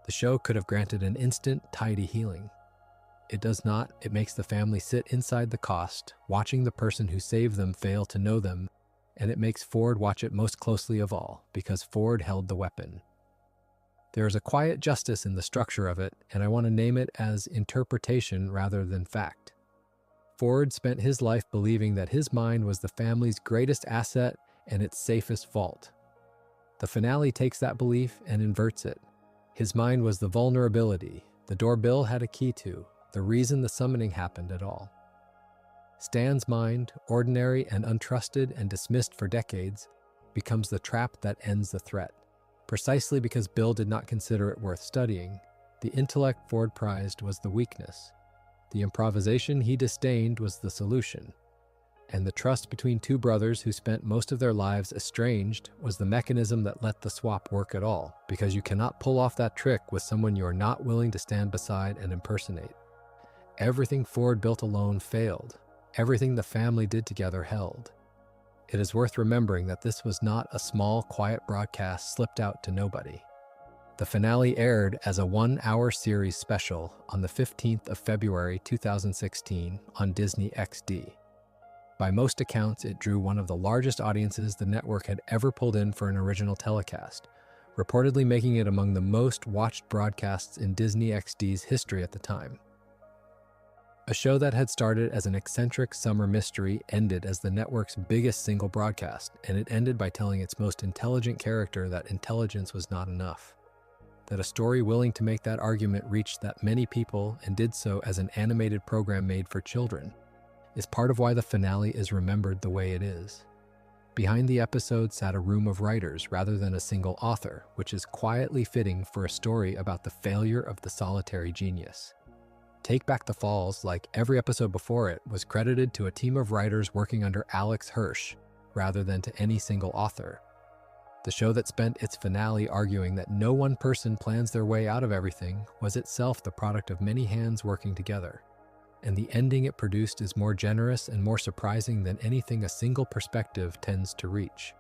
A: The show could have granted an instant, tidy healing. It does not. It makes the family sit inside the cost, watching the person who saved them fail to know them, and it makes Ford watch it most closely of all, because Ford held the weapon. There is a quiet justice in the structure of it, and I want to name it as interpretation rather than fact. Ford spent his life believing that his mind was the family's greatest asset and its safest vault. The finale takes that belief and inverts it. His mind was the vulnerability, the door Bill had a key to, the reason the summoning happened at all. Stan's mind, ordinary and untrusted and dismissed for decades, becomes the trap that ends the threat. Precisely because Bill did not consider it worth studying, the intellect Ford prized was the weakness. The improvisation he disdained was the solution. And the trust between two brothers who spent most of their lives estranged was the mechanism that let the swap work at all, because you cannot pull off that trick with someone you are not willing to stand beside and impersonate. Everything Ford built alone failed. Everything the family did together held. It is worth remembering that this was not a small, quiet broadcast slipped out to nobody. The finale aired as a 1-hour series special on the 15th of February 2016 on Disney XD. By most accounts, it drew one of the largest audiences the network had ever pulled in for an original telecast, reportedly making it among the most watched broadcasts in Disney XD's history at the time. A show that had started as an eccentric summer mystery ended as the network's biggest single broadcast, and it ended by telling its most intelligent character that intelligence was not enough. That a story willing to make that argument reached that many people and did so as an animated program made for children is part of why the finale is remembered the way it is. Behind the episode sat a room of writers rather than a single author, which is quietly fitting for a story about the failure of the solitary genius. Take Back the Falls, like every episode before it, was credited to a team of writers working under Alex Hirsch rather than to any single author. The show that spent its finale arguing that no one person plans their way out of everything was itself the product of many hands working together. And the ending it produced is more generous and more surprising than anything a single perspective tends to reach.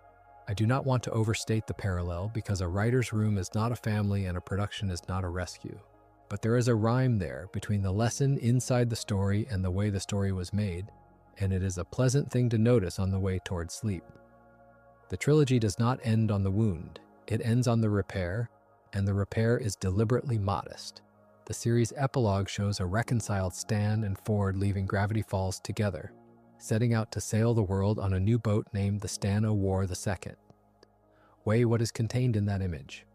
A: I do not want to overstate the parallel because a writer's room is not a family and a production is not a rescue. But there is a rhyme there between the lesson inside the story and the way the story was made, and it is a pleasant thing to notice on the way toward sleep. The trilogy does not end on the wound. It ends on the repair, and the repair is deliberately modest. The series' epilogue shows a reconciled Stan and Ford leaving Gravity Falls together, setting out to sail the world on a new boat named the Stan O'War II. Weigh what is contained in that image.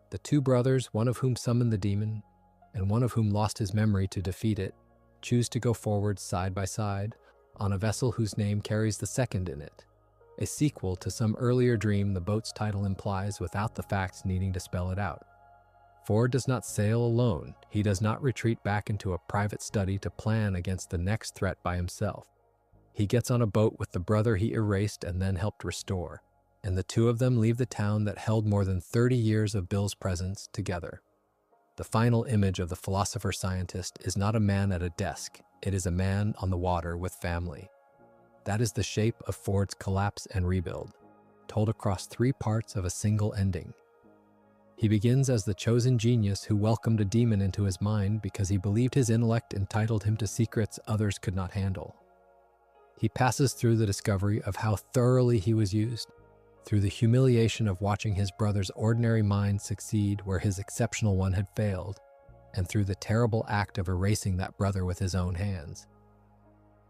A: The two brothers, one of whom summoned the demon, and one of whom lost his memory to defeat it, choose to go forward side by side on a vessel whose name carries the second in it, a sequel to some earlier dream the boat's title implies without the facts needing to spell it out. Ford does not sail alone. He does not retreat back into a private study to plan against the next threat by himself. He gets on a boat with the brother he erased and then helped restore, and the two of them leave the town that held more than 30 years of Bill's presence together. The final image of the philosopher-scientist is not a man at a desk. It is a man on the water with family. That is the shape of Ford's collapse and rebuild, told across 3 parts of a single ending. He begins as the chosen genius who welcomed a demon into his mind because he believed his intellect entitled him to secrets others could not handle. He passes through the discovery of how thoroughly he was used, through the humiliation of watching his brother's ordinary mind succeed where his exceptional one had failed, and through the terrible act of erasing that brother with his own hands.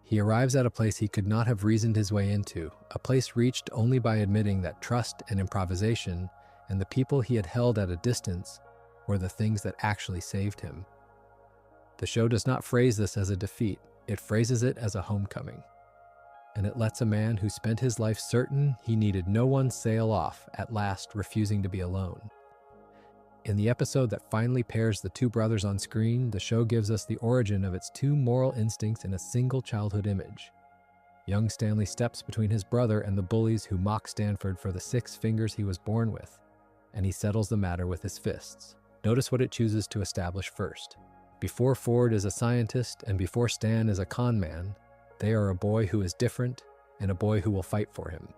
A: He arrives at a place he could not have reasoned his way into, a place reached only by admitting that trust and improvisation and the people he had held at a distance were the things that actually saved him. The show does not phrase this as a defeat, it phrases it as a homecoming. And it lets a man who spent his life certain he needed no one sail off, at last refusing to be alone. In the episode that finally pairs the two brothers on screen, the show gives us the origin of its 2 moral instincts in a single childhood image. Young Stanley steps between his brother and the bullies who mock Stanford for the 6 fingers he was born with, and he settles the matter with his fists. Notice what it chooses to establish first. Before Ford is a scientist and before Stan is a con man, they are a boy who is different and a boy who will fight for him.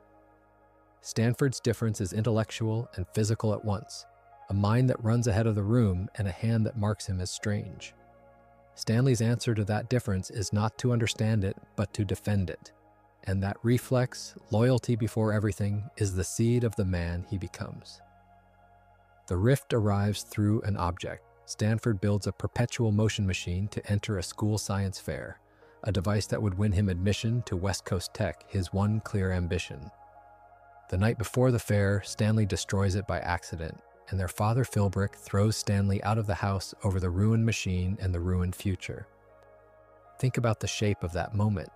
A: Stanford's difference is intellectual and physical at once, a mind that runs ahead of the room and a hand that marks him as strange. Stanley's answer to that difference is not to understand it, but to defend it. And that reflex, loyalty before everything, is the seed of the man he becomes. The rift arrives through an object. Stanford builds a perpetual motion machine to enter a school science fair, a device that would win him admission to West Coast Tech, his one clear ambition. The night before the fair, Stanley destroys it by accident, and their father Philbrick throws Stanley out of the house over the ruined machine and the ruined future. Think about the shape of that moment.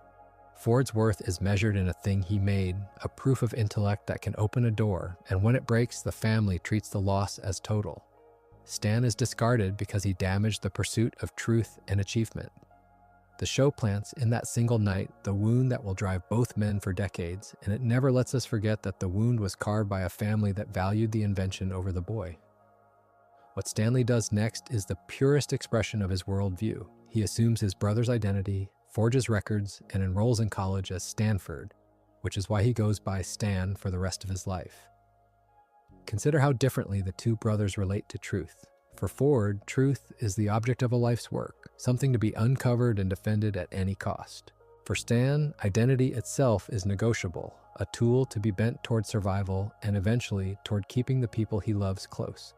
A: Ford's worth is measured in a thing he made, a proof of intellect that can open a door, and when it breaks, the family treats the loss as total. Stan is discarded because he damaged the pursuit of truth and achievement. The show plants, in that single night, the wound that will drive both men for decades, and it never lets us forget that the wound was carved by a family that valued the invention over the boy. What Stanley does next is the purest expression of his worldview. He assumes his brother's identity, forges records, and enrolls in college as Stanford, which is why he goes by Stan for the rest of his life. Consider how differently the two brothers relate to truth. For Ford, truth is the object of a life's work, something to be uncovered and defended at any cost. For Stan, identity itself is negotiable, a tool to be bent toward survival and eventually toward keeping the people he loves close.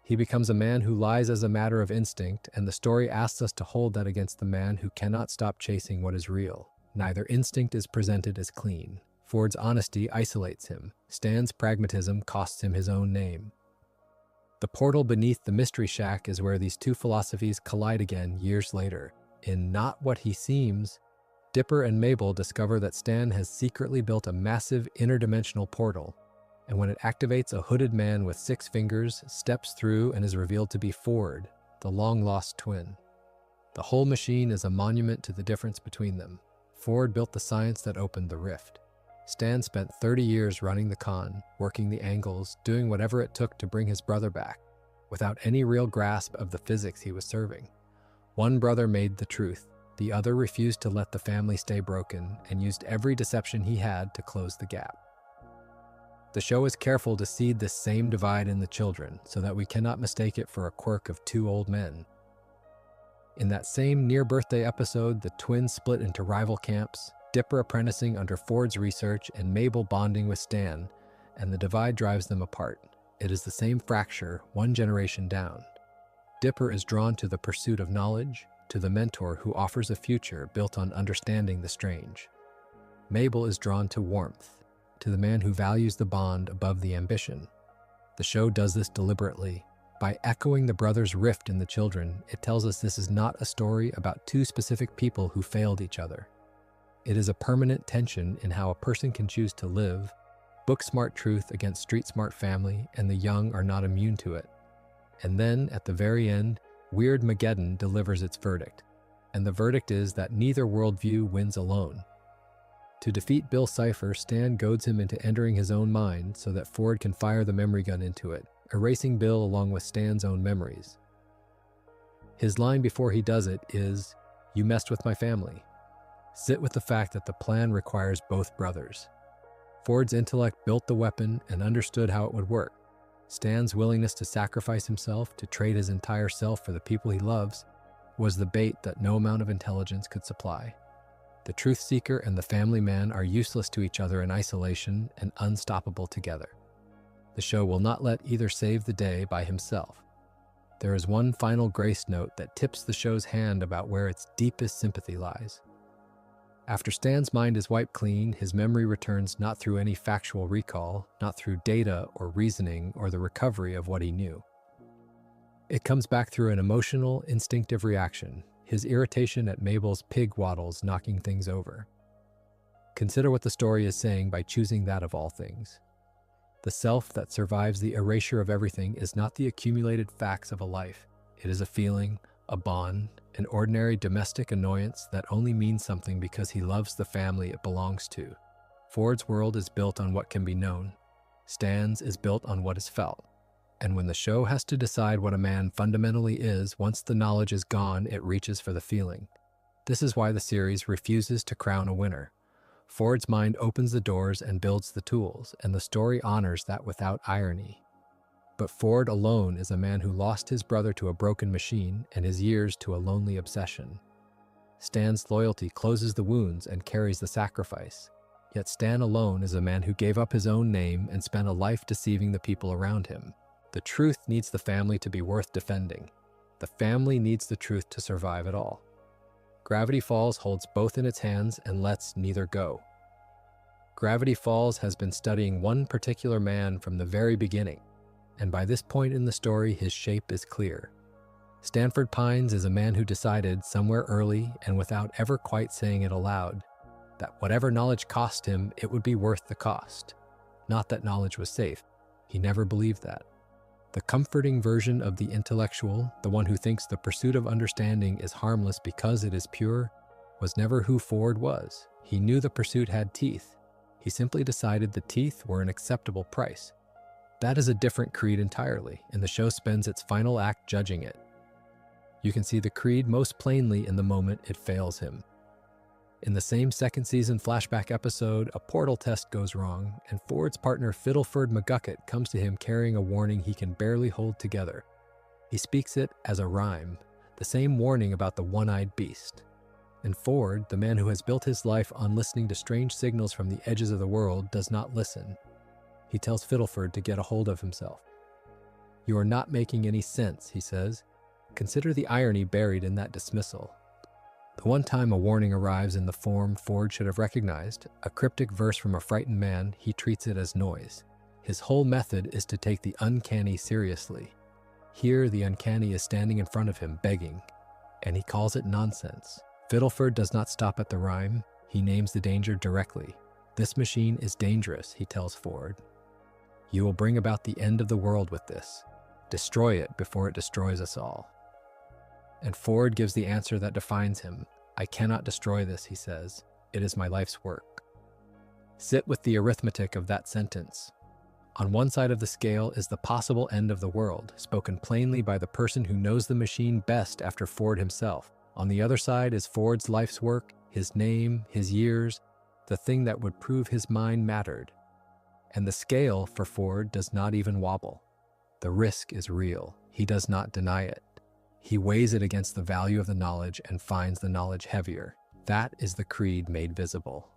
A: He becomes a man who lies as a matter of instinct, and the story asks us to hold that against the man who cannot stop chasing what is real. Neither instinct is presented as clean. Ford's honesty isolates him. Stan's pragmatism costs him his own name. The portal beneath the Mystery Shack is where these two philosophies collide again years later. In Not What He Seems, Dipper and Mabel discover that Stan has secretly built a massive interdimensional portal, and when it activates, a hooded man with 6 fingers steps through and is revealed to be Ford, the long-lost twin. The whole machine is a monument to the difference between them. Ford built the science that opened the rift. Stan spent 30 years running the con, working the angles, doing whatever it took to bring his brother back, without any real grasp of the physics he was serving. One brother made the truth. The other refused to let the family stay broken and used every deception he had to close the gap. The show is careful to seed this same divide in the children so that we cannot mistake it for a quirk of 2 old men. In that same near-birthday episode, the twins split into rival camps, Dipper apprenticing under Ford's research and Mabel bonding with Stan, and the divide drives them apart. It is the same fracture, 1 generation down. Dipper is drawn to the pursuit of knowledge, to the mentor who offers a future built on understanding the strange. Mabel is drawn to warmth, to the man who values the bond above the ambition. The show does this deliberately. By echoing the brothers' rift in the children, it tells us this is not a story about 2 specific people who failed each other. It is a permanent tension in how a person can choose to live, book-smart truth against street-smart family, and the young are not immune to it. And then, at the very end, Weirdmageddon delivers its verdict. And the verdict is that neither worldview wins alone. To defeat Bill Cipher, Stan goads him into entering his own mind so that Ford can fire the memory gun into it, erasing Bill along with Stan's own memories. His line before he does it is, "You messed with my family." Sit with the fact that the plan requires both brothers. Ford's intellect built the weapon and understood how it would work. Stan's willingness to sacrifice himself, to trade his entire self for the people he loves, was the bait that no amount of intelligence could supply. The truth seeker and the family man are useless to each other in isolation and unstoppable together. The show will not let either save the day by himself. There is one final grace note that tips the show's hand about where its deepest sympathy lies. After Stan's mind is wiped clean, his memory returns not through any factual recall, not through data or reasoning or the recovery of what he knew. It comes back through an emotional, instinctive reaction, his irritation at Mabel's pig waddles knocking things over. Consider what the story is saying by choosing that of all things. The self that survives the erasure of everything is not the accumulated facts of a life. It is a feeling, a bond, an ordinary domestic annoyance that only means something because he loves the family it belongs to. Ford's world is built on what can be known. Stan's is built on what is felt. And when the show has to decide what a man fundamentally is, once the knowledge is gone, it reaches for the feeling. This is why the series refuses to crown a winner. Ford's mind opens the doors and builds the tools, and the story honors that without irony. But Ford alone is a man who lost his brother to a broken machine and his years to a lonely obsession. Stan's loyalty closes the wounds and carries the sacrifice. Yet Stan alone is a man who gave up his own name and spent a life deceiving the people around him. The truth needs the family to be worth defending. The family needs the truth to survive at all. Gravity Falls holds both in its hands and lets neither go. Gravity Falls has been studying one particular man from the very beginning, and by this point in the story, his shape is clear. Stanford Pines is a man who decided somewhere early and without ever quite saying it aloud that whatever knowledge cost him, it would be worth the cost. Not that knowledge was safe. He never believed that. The comforting version of the intellectual, the one who thinks the pursuit of understanding is harmless because it is pure, was never who Ford was. He knew the pursuit had teeth. He simply decided the teeth were an acceptable price. That is a different creed entirely, and the show spends its final act judging it. You can see the creed most plainly in the moment it fails him. In the same second season flashback episode, a portal test goes wrong, and Ford's partner Fiddleford McGucket comes to him carrying a warning he can barely hold together. He speaks it as a rhyme, the same warning about the one-eyed beast. And Ford, the man who has built his life on listening to strange signals from the edges of the world, does not listen. He tells Fiddleford to get a hold of himself. "You are not making any sense," he says. "Consider the irony buried in that dismissal." The one time a warning arrives in the form Ford should have recognized, a cryptic verse from a frightened man, he treats it as noise. His whole method is to take the uncanny seriously. Here, the uncanny is standing in front of him, begging, and he calls it nonsense. Fiddleford does not stop at the rhyme. He names the danger directly. "This machine is dangerous," he tells Ford. "You will bring about the end of the world with this. Destroy it before it destroys us all." And Ford gives the answer that defines him. "I cannot destroy this," he says. "It is my life's work." Sit with the arithmetic of that sentence. On one side of the scale is the possible end of the world, spoken plainly by the person who knows the machine best after Ford himself. On the other side is Ford's life's work, his name, his years, the thing that would prove his mind mattered. And the scale, for Ford, does not even wobble. The risk is real. He does not deny it. He weighs it against the value of the knowledge and finds the knowledge heavier. That is the creed made visible.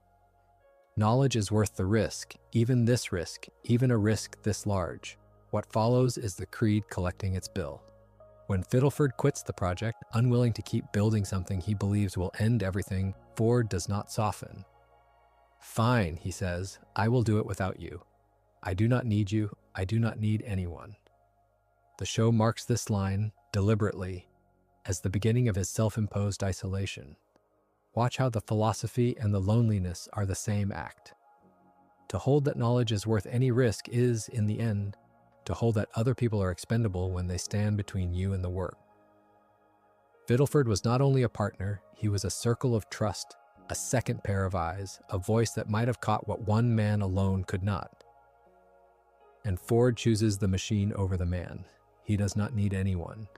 A: Knowledge is worth the risk, even this risk, even a risk this large. What follows is the creed collecting its bill. When Fiddleford quits the project, unwilling to keep building something he believes will end everything, Ford does not soften. "Fine," he says, "I will do it without you. I do not need you. I do not need anyone." The show marks this line, deliberately, as the beginning of his self-imposed isolation. Watch how the philosophy and the loneliness are the same act. To hold that knowledge is worth any risk is, in the end, to hold that other people are expendable when they stand between you and the work. Fiddleford was not only a partner, he was a circle of trust, a second pair of eyes, a voice that might have caught what one man alone could not. And Ford chooses the machine over the man. He does not need anyone.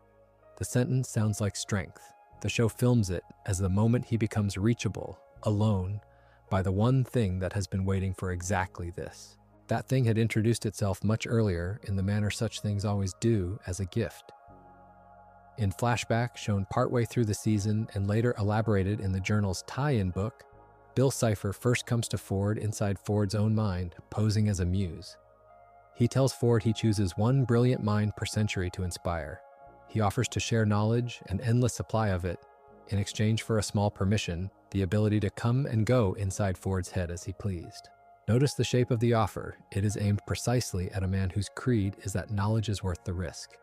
A: The sentence sounds like strength. The show films it as the moment he becomes reachable, alone, by the one thing that has been waiting for exactly this. That thing had introduced itself much earlier, in the manner such things always do, as a gift. In flashback, shown partway through the season and later elaborated in the journal's tie-in book, Bill Cipher first comes to Ford inside Ford's own mind, posing as a muse. He tells Ford he chooses one brilliant mind per century to inspire. He offers to share knowledge, an endless supply of it, in exchange for a small permission, the ability to come and go inside Ford's head as he pleased. Notice the shape of the offer. It is aimed precisely at a man whose creed is that knowledge is worth the risk.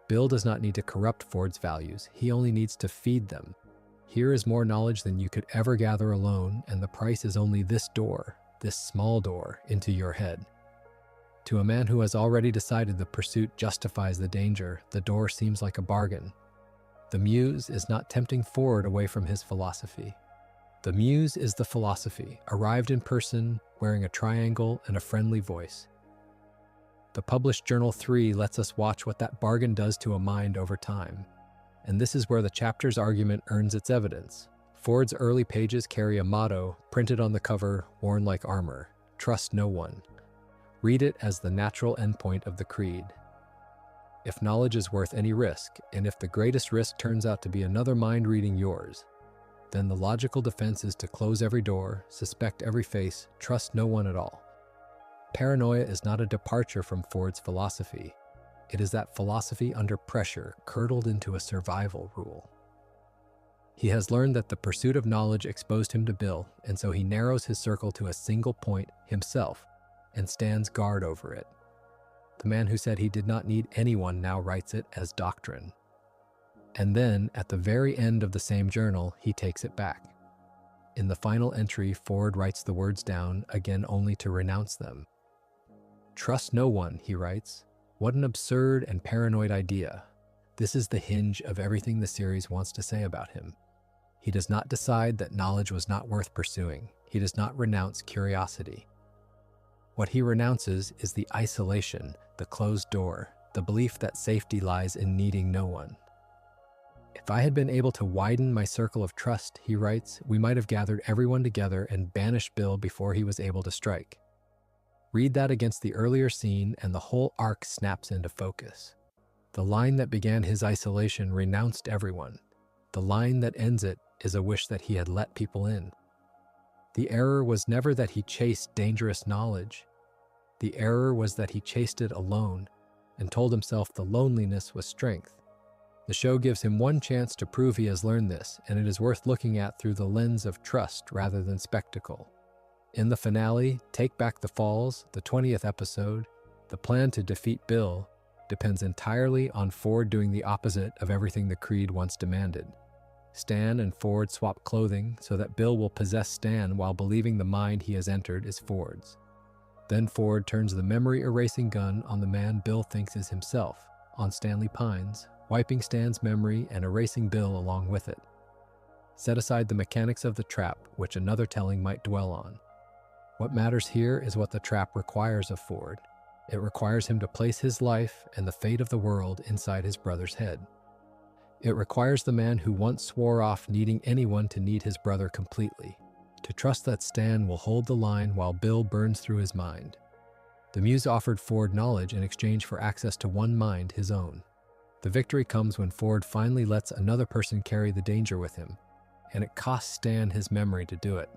A: Bill does not need to corrupt Ford's values. He only needs to feed them. Here is more knowledge than you could ever gather alone, and the price is only this door, this small door, into your head. To a man who has already decided the pursuit justifies the danger, the door seems like a bargain. The Muse is not tempting Ford away from his philosophy. The Muse is the philosophy, arrived in person, wearing a triangle and a friendly voice. The published Journal 3 lets us watch what that bargain does to a mind over time. And this is where the chapter's argument earns its evidence. Ford's early pages carry a motto, printed on the cover, worn like armor: "Trust no one." Read it as the natural endpoint of the creed. If knowledge is worth any risk, and if the greatest risk turns out to be another mind reading yours, then the logical defense is to close every door, suspect every face, trust no one at all. Paranoia is not a departure from Ford's philosophy. It is that philosophy under pressure, curdled into a survival rule. He has learned that the pursuit of knowledge exposed him to Bill, and so he narrows his circle to a single point, himself, and stands guard over it. The man who said he did not need anyone now writes it as doctrine. And then, at the very end of the same journal, he takes it back. In the final entry, Ford writes the words down, again only to renounce them. "Trust no one," he writes. What an absurd and paranoid idea. This is the hinge of everything the series wants to say about him. He does not decide that knowledge was not worth pursuing. He does not renounce curiosity. What he renounces is the isolation, the closed door, the belief that safety lies in needing no one. If I had been able to widen my circle of trust, he writes, we might have gathered everyone together and banished Bill before he was able to strike. Read that against the earlier scene and the whole arc snaps into focus. The line that began his isolation renounced everyone. The line that ends it is a wish that he had let people in. The error was never that he chased dangerous knowledge. The error was that he chased it alone and told himself the loneliness was strength. The show gives him one chance to prove he has learned this, and it is worth looking at through the lens of trust rather than spectacle. In the finale, Take Back the Falls, the 20th episode, the plan to defeat Bill depends entirely on Ford doing the opposite of everything the Creed once demanded. Stan and Ford swap clothing so that Bill will possess Stan while believing the mind he has entered is Ford's. Then Ford turns the memory-erasing gun on the man Bill thinks is himself, on Stanley Pines, wiping Stan's memory and erasing Bill along with it. Set aside the mechanics of the trap, which another telling might dwell on. What matters here is what the trap requires of Ford. It requires him to place his life and the fate of the world inside his brother's head. It requires the man who once swore off needing anyone to need his brother completely, to trust that Stan will hold the line while Bill burns through his mind. The Muse offered Ford knowledge in exchange for access to one mind, his own. The victory comes when Ford finally lets another person carry the danger with him, and it costs Stan his memory to do it.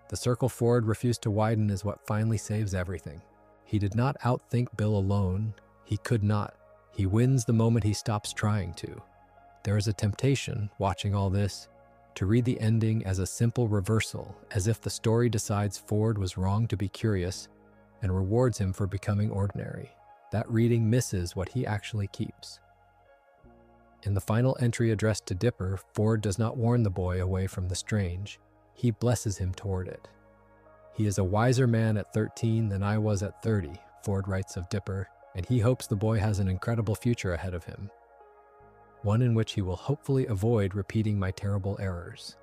A: The circle Ford refused to widen is what finally saves everything. He did not outthink Bill alone. He could not. He wins the moment he stops trying to. There is a temptation, watching all this, to read the ending as a simple reversal, as if the story decides Ford was wrong to be curious and rewards him for becoming ordinary. That reading misses what he actually keeps. In the final entry addressed to Dipper, Ford does not warn the boy away from the strange. He blesses him toward it. He is a wiser man at 13 than I was at 30, Ford writes of Dipper, and he hopes the boy has an incredible future ahead of him. One in which he will hopefully avoid repeating my terrible errors.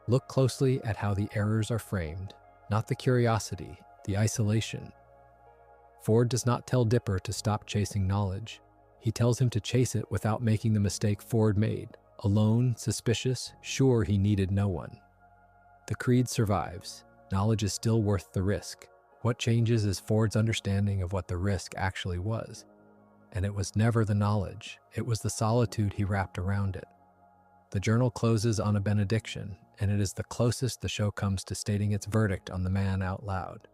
A: Look closely at how the errors are framed, not the curiosity, the isolation. Ford does not tell Dipper to stop chasing knowledge. He tells him to chase it without making the mistake Ford made, alone, suspicious, sure he needed no one. The creed survives. Knowledge is still worth the risk. What changes is Ford's understanding of what the risk actually was. And it was never the knowledge, it was the solitude he wrapped around it. The journal closes on a benediction, and it is the closest the show comes to stating its verdict on the man out loud.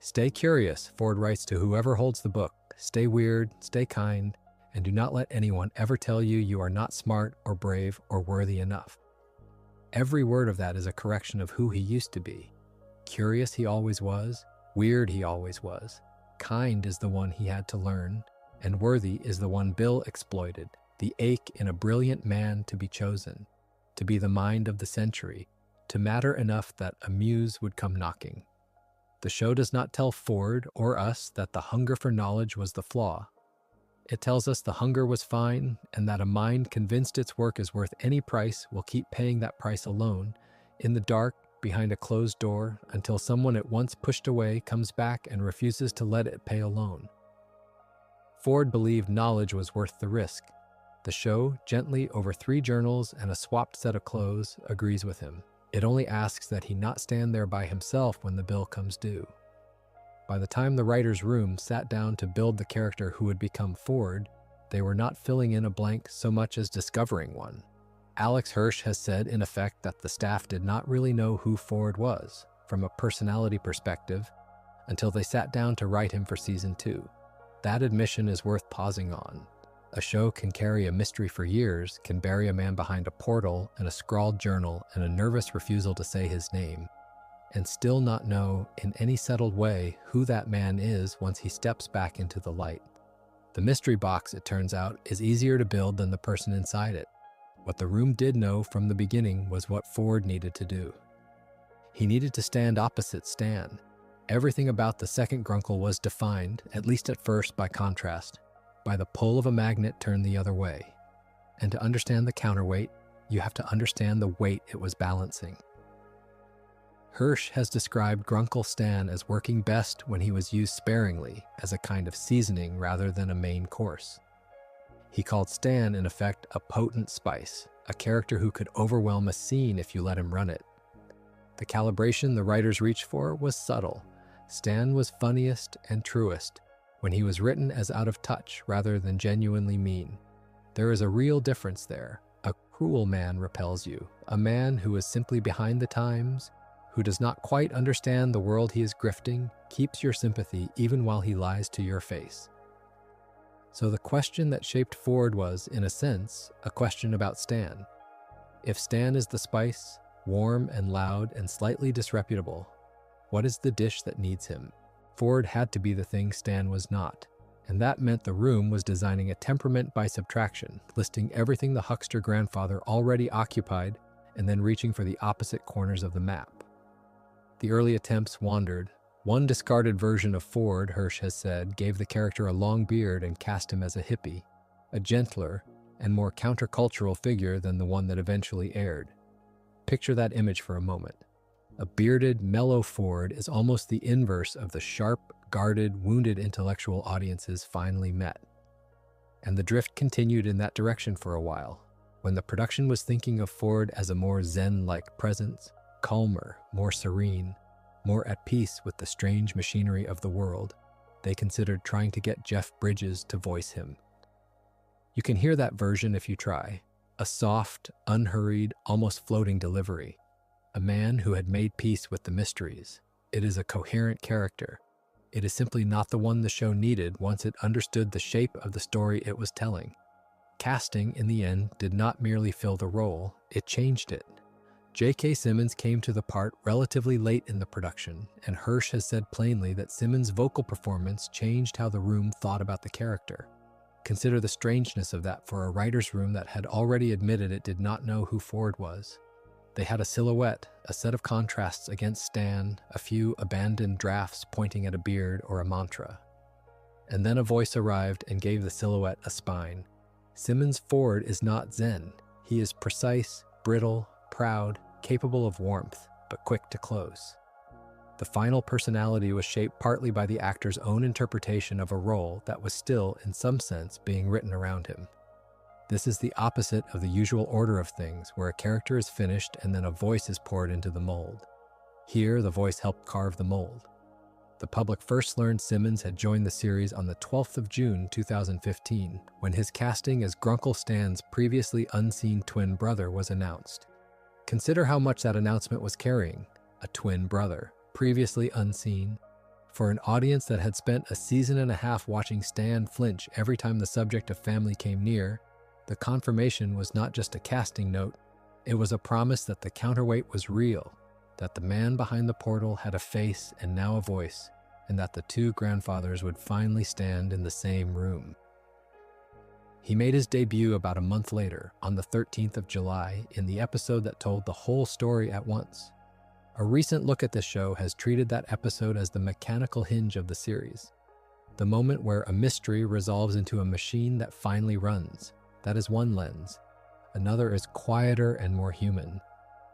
A: Stay curious, Ford writes to whoever holds the book. Stay weird, stay kind, and do not let anyone ever tell you you are not smart or brave or worthy enough. Every word of that is a correction of who he used to be. Curious he always was, weird he always was, kind is the one he had to learn, and worthy is the one Bill exploited, the ache in a brilliant man to be chosen, to be the mind of the century, to matter enough that a muse would come knocking. The show does not tell Ford or us that the hunger for knowledge was the flaw. It tells us the hunger was fine, and that a mind convinced its work is worth any price will keep paying that price alone, in the dark, behind a closed door, until someone it once pushed away comes back and refuses to let it pay alone. Ford believed knowledge was worth the risk. The show, gently over 3 journals and a swapped set of clothes, agrees with him. It only asks that he not stand there by himself when the bill comes due. By the time the writer's room sat down to build the character who would become Ford, they were not filling in a blank so much as discovering one. Alex Hirsch has said, in effect, that the staff did not really know who Ford was, from a personality perspective, until they sat down to write him for season 2. That admission is worth pausing on. A show can carry a mystery for years, can bury a man behind a portal and a scrawled journal and a nervous refusal to say his name, and still not know, in any settled way, who that man is once he steps back into the light. The mystery box, it turns out, is easier to build than the person inside it. What the room did know from the beginning was what Ford needed to do. He needed to stand opposite Stan. Everything about the second Grunkle was defined, at least at first, by contrast, by the pull of a magnet turned the other way. And to understand the counterweight, you have to understand the weight it was balancing. Hirsch has described Grunkle Stan as working best when he was used sparingly, as a kind of seasoning rather than a main course. He called Stan, in effect, a potent spice, a character who could overwhelm a scene if you let him run it. The calibration the writers reached for was subtle. Stan was funniest and truest when he was written as out of touch rather than genuinely mean. There is a real difference there. A cruel man repels you. A man who is simply behind the times, who does not quite understand the world he is grifting, keeps your sympathy even while he lies to your face. So the question that shaped Ford was, in a sense, a question about Stan. If Stan is the spice, warm and loud and slightly disreputable, what is the dish that needs him? Ford had to be the thing Stan was not, and that meant the room was designing a temperament by subtraction, listing everything the huckster grandfather already occupied and then reaching for the opposite corners of the map. The early attempts wandered. One discarded version of Ford, Hirsch has said, gave the character a long beard and cast him as a hippie, a gentler and more countercultural figure than the one that eventually aired. Picture that image for a moment. A bearded, mellow Ford is almost the inverse of the sharp, guarded, wounded intellectual audiences finally met. And the drift continued in that direction for a while. When the production was thinking of Ford as a more zen-like presence, calmer, more serene, more at peace with the strange machinery of the world, they considered trying to get Jeff Bridges to voice him. You can hear that version if you try. A soft, unhurried, almost floating delivery. A man who had made peace with the mysteries. It is a coherent character. It is simply not the one the show needed once it understood the shape of the story it was telling. Casting, in the end, did not merely fill the role, it changed it. J.K. Simmons came to the part relatively late in the production, and Hirsch has said plainly that Simmons' vocal performance changed how the room thought about the character. Consider the strangeness of that for a writer's room that had already admitted it did not know who Ford was. They had a silhouette, a set of contrasts against Stan, a few abandoned drafts pointing at a beard or a mantra. And then a voice arrived and gave the silhouette a spine. Simmons' Ford is not zen. He is precise, brittle, proud, capable of warmth, but quick to close. The final personality was shaped partly by the actor's own interpretation of a role that was still, in some sense, being written around him. This is the opposite of the usual order of things, where a character is finished and then a voice is poured into the mold. Here, the voice helped carve the mold. The public first learned Simmons had joined the series on the 12th of June 2015, when his casting as Grunkle Stan's previously unseen twin brother was announced. Consider how much that announcement was carrying. A twin brother, previously unseen. For an audience that had spent a season and a half watching Stan flinch every time the subject of family came near, the confirmation was not just a casting note, it was a promise that the counterweight was real, that the man behind the portal had a face and now a voice, and that the two grandfathers would finally stand in the same room. He made his debut about a month later, on the 13th of July, in the episode that told the whole story at once. A recent look at the show has treated that episode as the mechanical hinge of the series, the moment where a mystery resolves into a machine that finally runs. That is one lens. Another is quieter and more human.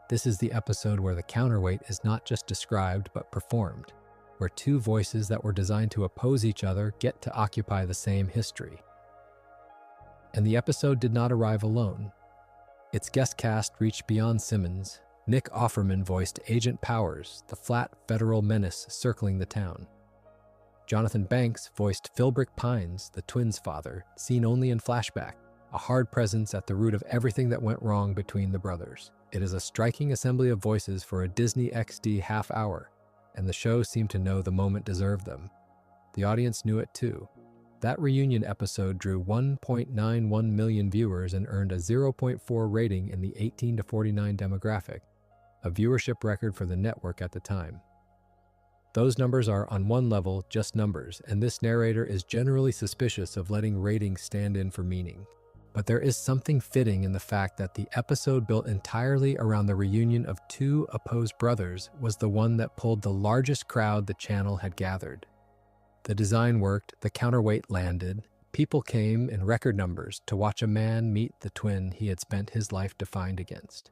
A: This is the episode where the counterweight is not just described but performed, where two voices that were designed to oppose each other get to occupy the same history. And the episode did not arrive alone. Its guest cast reached beyond Simmons. Nick Offerman voiced Agent Powers, the flat federal menace circling the town. Jonathan Banks voiced Philbrick Pines, the twins' father, seen only in flashback, a hard presence at the root of everything that went wrong between the brothers. It is a striking assembly of voices for a Disney XD half hour, and the show seemed to know the moment deserved them. The audience knew it too. That reunion episode drew 1.91 million viewers and earned a 0.4 rating in the 18 to 49 demographic, a viewership record for the network at the time. Those numbers are, on one level, just numbers, and this narrator is generally suspicious of letting ratings stand in for meaning. But there is something fitting in the fact that the episode built entirely around the reunion of two opposed brothers was the one that pulled the largest crowd the channel had gathered. The design worked, the counterweight landed, people came in record numbers to watch a man meet the twin he had spent his life defined against.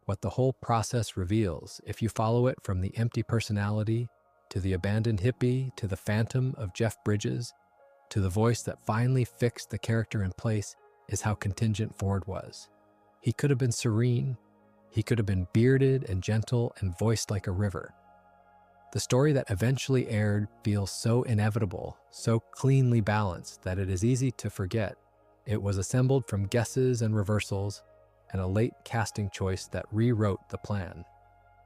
A: What the whole process reveals, if you follow it from the empty personality, to the abandoned hippie, to the phantom of Jeff Bridges, to the voice that finally fixed the character in place, is how contingent Ford was. He could have been serene, he could have been bearded and gentle and voiced like a river. The story that eventually aired feels so inevitable, so cleanly balanced that it is easy to forget. It was assembled from guesses and reversals, and a late casting choice that rewrote the plan.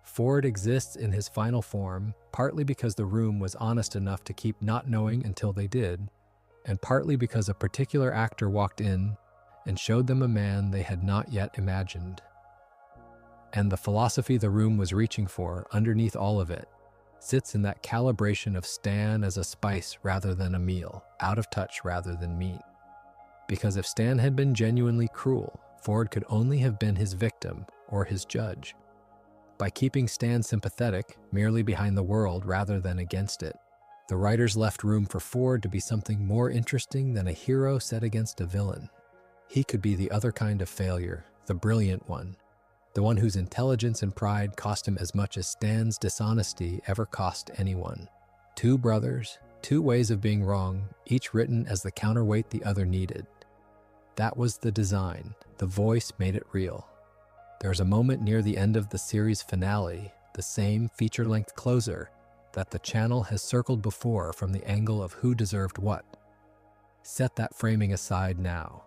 A: Ford exists in his final form, partly because the room was honest enough to keep not knowing until they did, and partly because a particular actor walked in and showed them a man they had not yet imagined. And the philosophy the room was reaching for, underneath all of it, sits in that calibration of Stan as a spice rather than a meal, out of touch rather than mean. Because if Stan had been genuinely cruel, Ford could only have been his victim or his judge. By keeping Stan sympathetic, merely behind the world rather than against it, the writers left room for Ford to be something more interesting than a hero set against a villain. He could be the other kind of failure, the brilliant one, the one whose intelligence and pride cost him as much as Stan's dishonesty ever cost anyone. Two brothers, two ways of being wrong, each written as the counterweight the other needed. That was the design. The voice made it real. There's a moment near the end of the series finale, the same feature-length closer, that the channel has circled before from the angle of who deserved what. Set that framing aside now.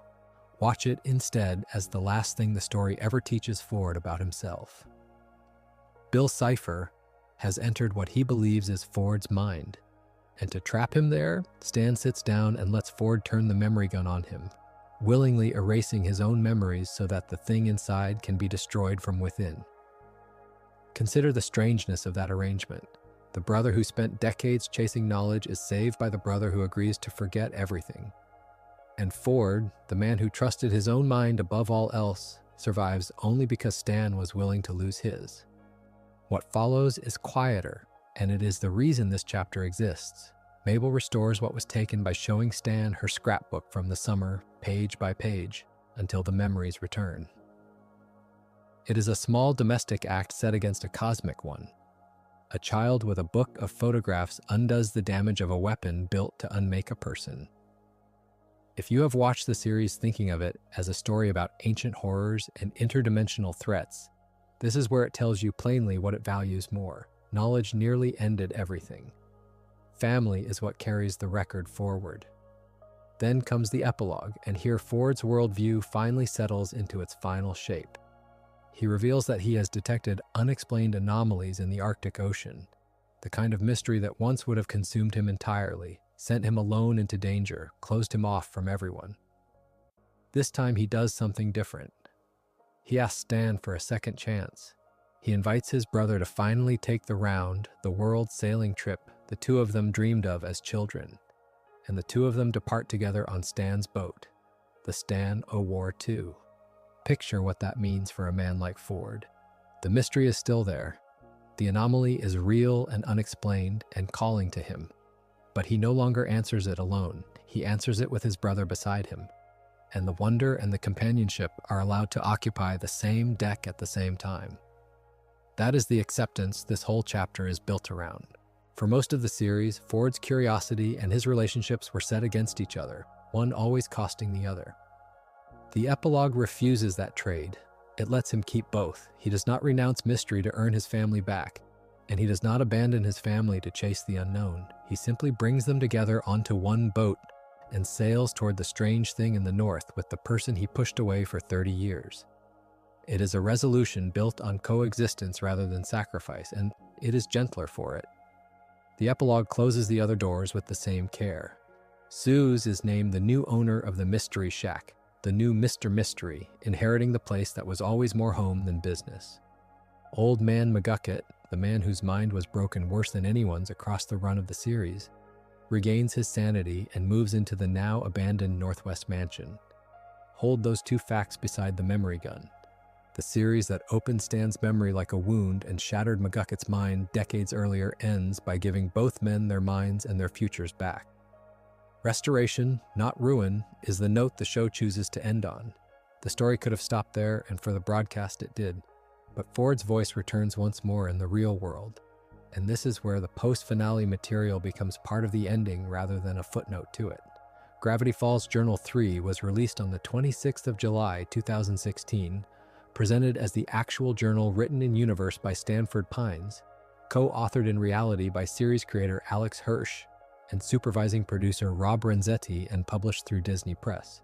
A: Watch it instead as the last thing the story ever teaches Ford about himself. Bill Cipher has entered what he believes is Ford's mind, and to trap him there, Stan sits down and lets Ford turn the memory gun on him, willingly erasing his own memories so that the thing inside can be destroyed from within. Consider the strangeness of that arrangement. The brother who spent decades chasing knowledge is saved by the brother who agrees to forget everything. And Ford, the man who trusted his own mind above all else, survives only because Stan was willing to lose his. What follows is quieter, and it is the reason this chapter exists. Mabel restores what was taken by showing Stan her scrapbook from the summer, page by page, until the memories return. It is a small domestic act set against a cosmic one. A child with a book of photographs undoes the damage of a weapon built to unmake a person. If you have watched the series thinking of it as a story about ancient horrors and interdimensional threats, this is where it tells you plainly what it values more. Knowledge nearly ended everything. Family is what carries the record forward. Then comes the epilogue, and here Ford's worldview finally settles into its final shape. He reveals that he has detected unexplained anomalies in the Arctic Ocean, the kind of mystery that once would have consumed him entirely, sent him alone into danger, closed him off from everyone. This time he does something different. He asks Stan for a second chance. He invites his brother to finally take the round, the world sailing trip the two of them dreamed of as children, and the two of them depart together on Stan's boat, the Stan O' War II. Picture what that means for a man like Ford. The mystery is still there. The anomaly is real and unexplained and calling to him. But he no longer answers it alone. He answers it with his brother beside him. And the wonder and the companionship are allowed to occupy the same deck at the same time. That is the acceptance this whole chapter is built around. For most of the series, Ford's curiosity and his relationships were set against each other, one always costing the other. The epilogue refuses that trade. It lets him keep both. He does not renounce mystery to earn his family back, and he does not abandon his family to chase the unknown. He simply brings them together onto one boat and sails toward the strange thing in the north with the person he pushed away for 30 years. It is a resolution built on coexistence rather than sacrifice, and it is gentler for it. The epilogue closes the other doors with the same care. Suze is named the new owner of the Mystery Shack, the new Mr. Mystery, inheriting the place that was always more home than business. Old Man McGucket, the man whose mind was broken worse than anyone's across the run of the series, regains his sanity and moves into the now abandoned Northwest Mansion. Hold those two facts beside the memory gun. The series that opened Stan's memory like a wound and shattered McGucket's mind decades earlier ends by giving both men their minds and their futures back. Restoration, not ruin, is the note the show chooses to end on. The story could have stopped there, and for the broadcast it did. But Ford's voice returns once more in the real world, and this is where the post-finale material becomes part of the ending rather than a footnote to it. Gravity Falls Journal 3 was released on the 26th of July, 2016, presented as the actual journal written in universe by Stanford Pines, co-authored in reality by series creator Alex Hirsch, and supervising producer Rob Renzetti, and published through Disney Press.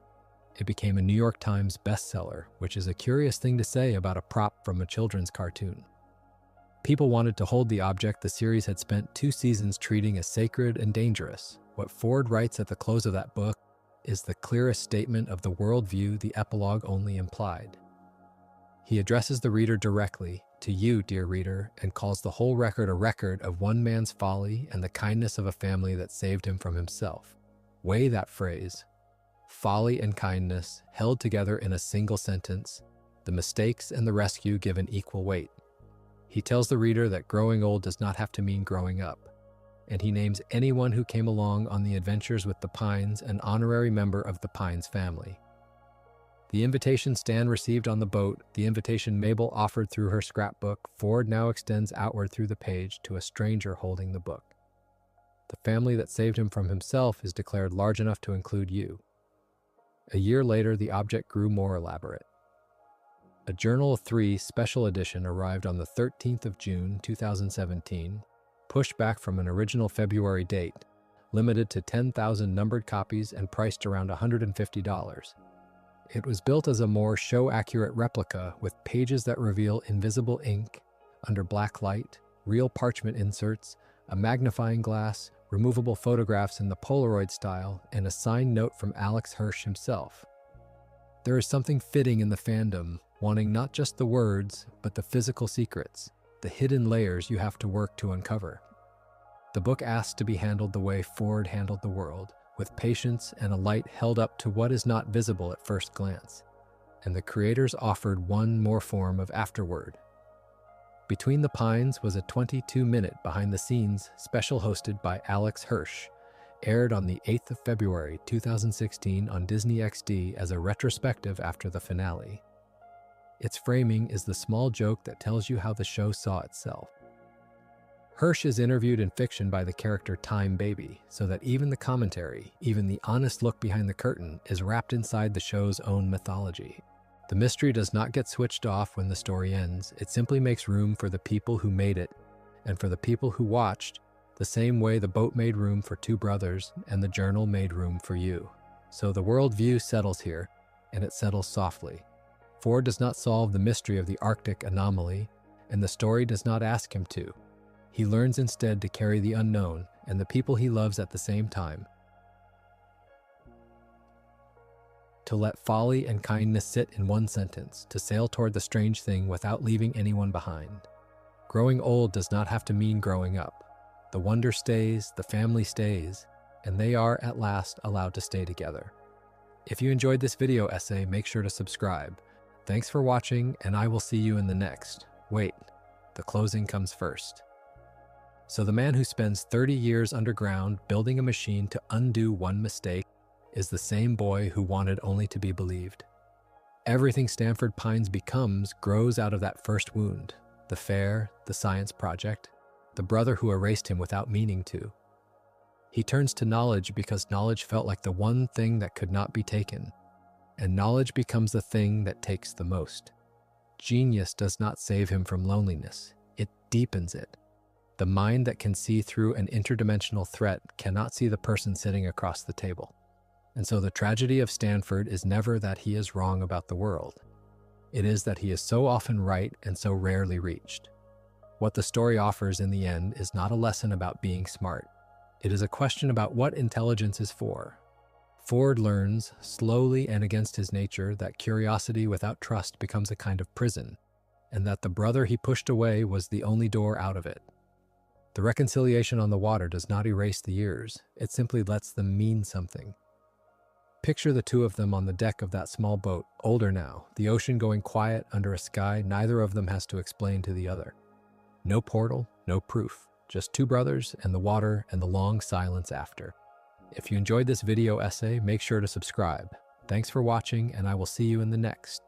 A: It became a New York Times bestseller, which is a curious thing to say about a prop from a children's cartoon. People wanted to hold the object the series had spent 2 seasons treating as sacred and dangerous. What Ford writes at the close of that book is the clearest statement of the worldview the epilogue only implied. He addresses the reader directly, to you, dear reader, and calls the whole record a record of one man's folly and the kindness of a family that saved him from himself. Weigh that phrase. Folly and kindness held together in a single sentence, the mistakes and the rescue given equal weight. He tells the reader that growing old does not have to mean growing up, and he names anyone who came along on the adventures with the Pines an honorary member of the Pines family. The invitation Stan received on the boat, the invitation Mabel offered through her scrapbook, Ford now extends outward through the page to a stranger holding the book. The family that saved him from himself is declared large enough to include you. A year later, the object grew more elaborate. A Journal of 3 special edition arrived on the 13th of June, 2017, pushed back from an original February date, limited to 10,000 numbered copies and priced around $150. It was built as a more show-accurate replica with pages that reveal invisible ink under black light, real parchment inserts, a magnifying glass, removable photographs in the Polaroid style, and a signed note from Alex Hirsch himself. There is something fitting in the fandom, wanting not just the words, but the physical secrets, the hidden layers you have to work to uncover. The book asks to be handled the way Ford handled the world, with patience and a light held up to what is not visible at first glance, and the creators offered one more form of afterword. Between the Pines was a 22-minute behind-the-scenes special hosted by Alex Hirsch, aired on the 8th of February 2016 on Disney XD as a retrospective after the finale. Its framing is the small joke that tells you how the show saw itself. Hirsch is interviewed in fiction by the character Time Baby, so that even the commentary, even the honest look behind the curtain, is wrapped inside the show's own mythology. The mystery does not get switched off when the story ends. It simply makes room for the people who made it, and for the people who watched, the same way the boat made room for 2 brothers and the journal made room for you. So the worldview settles here, and it settles softly. Ford does not solve the mystery of the Arctic anomaly, and the story does not ask him to. He learns instead to carry the unknown and the people he loves at the same time. To let folly and kindness sit in one sentence, to sail toward the strange thing without leaving anyone behind. Growing old does not have to mean growing up. The wonder stays, the family stays, and they are at last allowed to stay together. If you enjoyed this video essay, make sure to subscribe. Thanks for watching, and I will see you in the next. Wait, the closing comes first. So the man who spends 30 years underground building a machine to undo one mistake is the same boy who wanted only to be believed. Everything Stanford Pines becomes grows out of that first wound. The fair, the science project, the brother who erased him without meaning to. He turns to knowledge because knowledge felt like the one thing that could not be taken, and knowledge becomes the thing that takes the most. Genius does not save him from loneliness, it deepens it. The mind that can see through an interdimensional threat cannot see the person sitting across the table. And so the tragedy of Stanford is never that he is wrong about the world. It is that he is so often right and so rarely reached. What the story offers in the end is not a lesson about being smart. It is a question about what intelligence is for. Ford learns, slowly and against his nature, that curiosity without trust becomes a kind of prison, and that the brother he pushed away was the only door out of it. The reconciliation on the water does not erase the years, it simply lets them mean something. Picture the 2 of them on the deck of that small boat, older now, the ocean going quiet under a sky neither of them has to explain to the other. No portal, no proof, just 2 brothers and the water and the long silence after. If you enjoyed this video essay, make sure to subscribe. Thanks for watching, and I will see you in the next.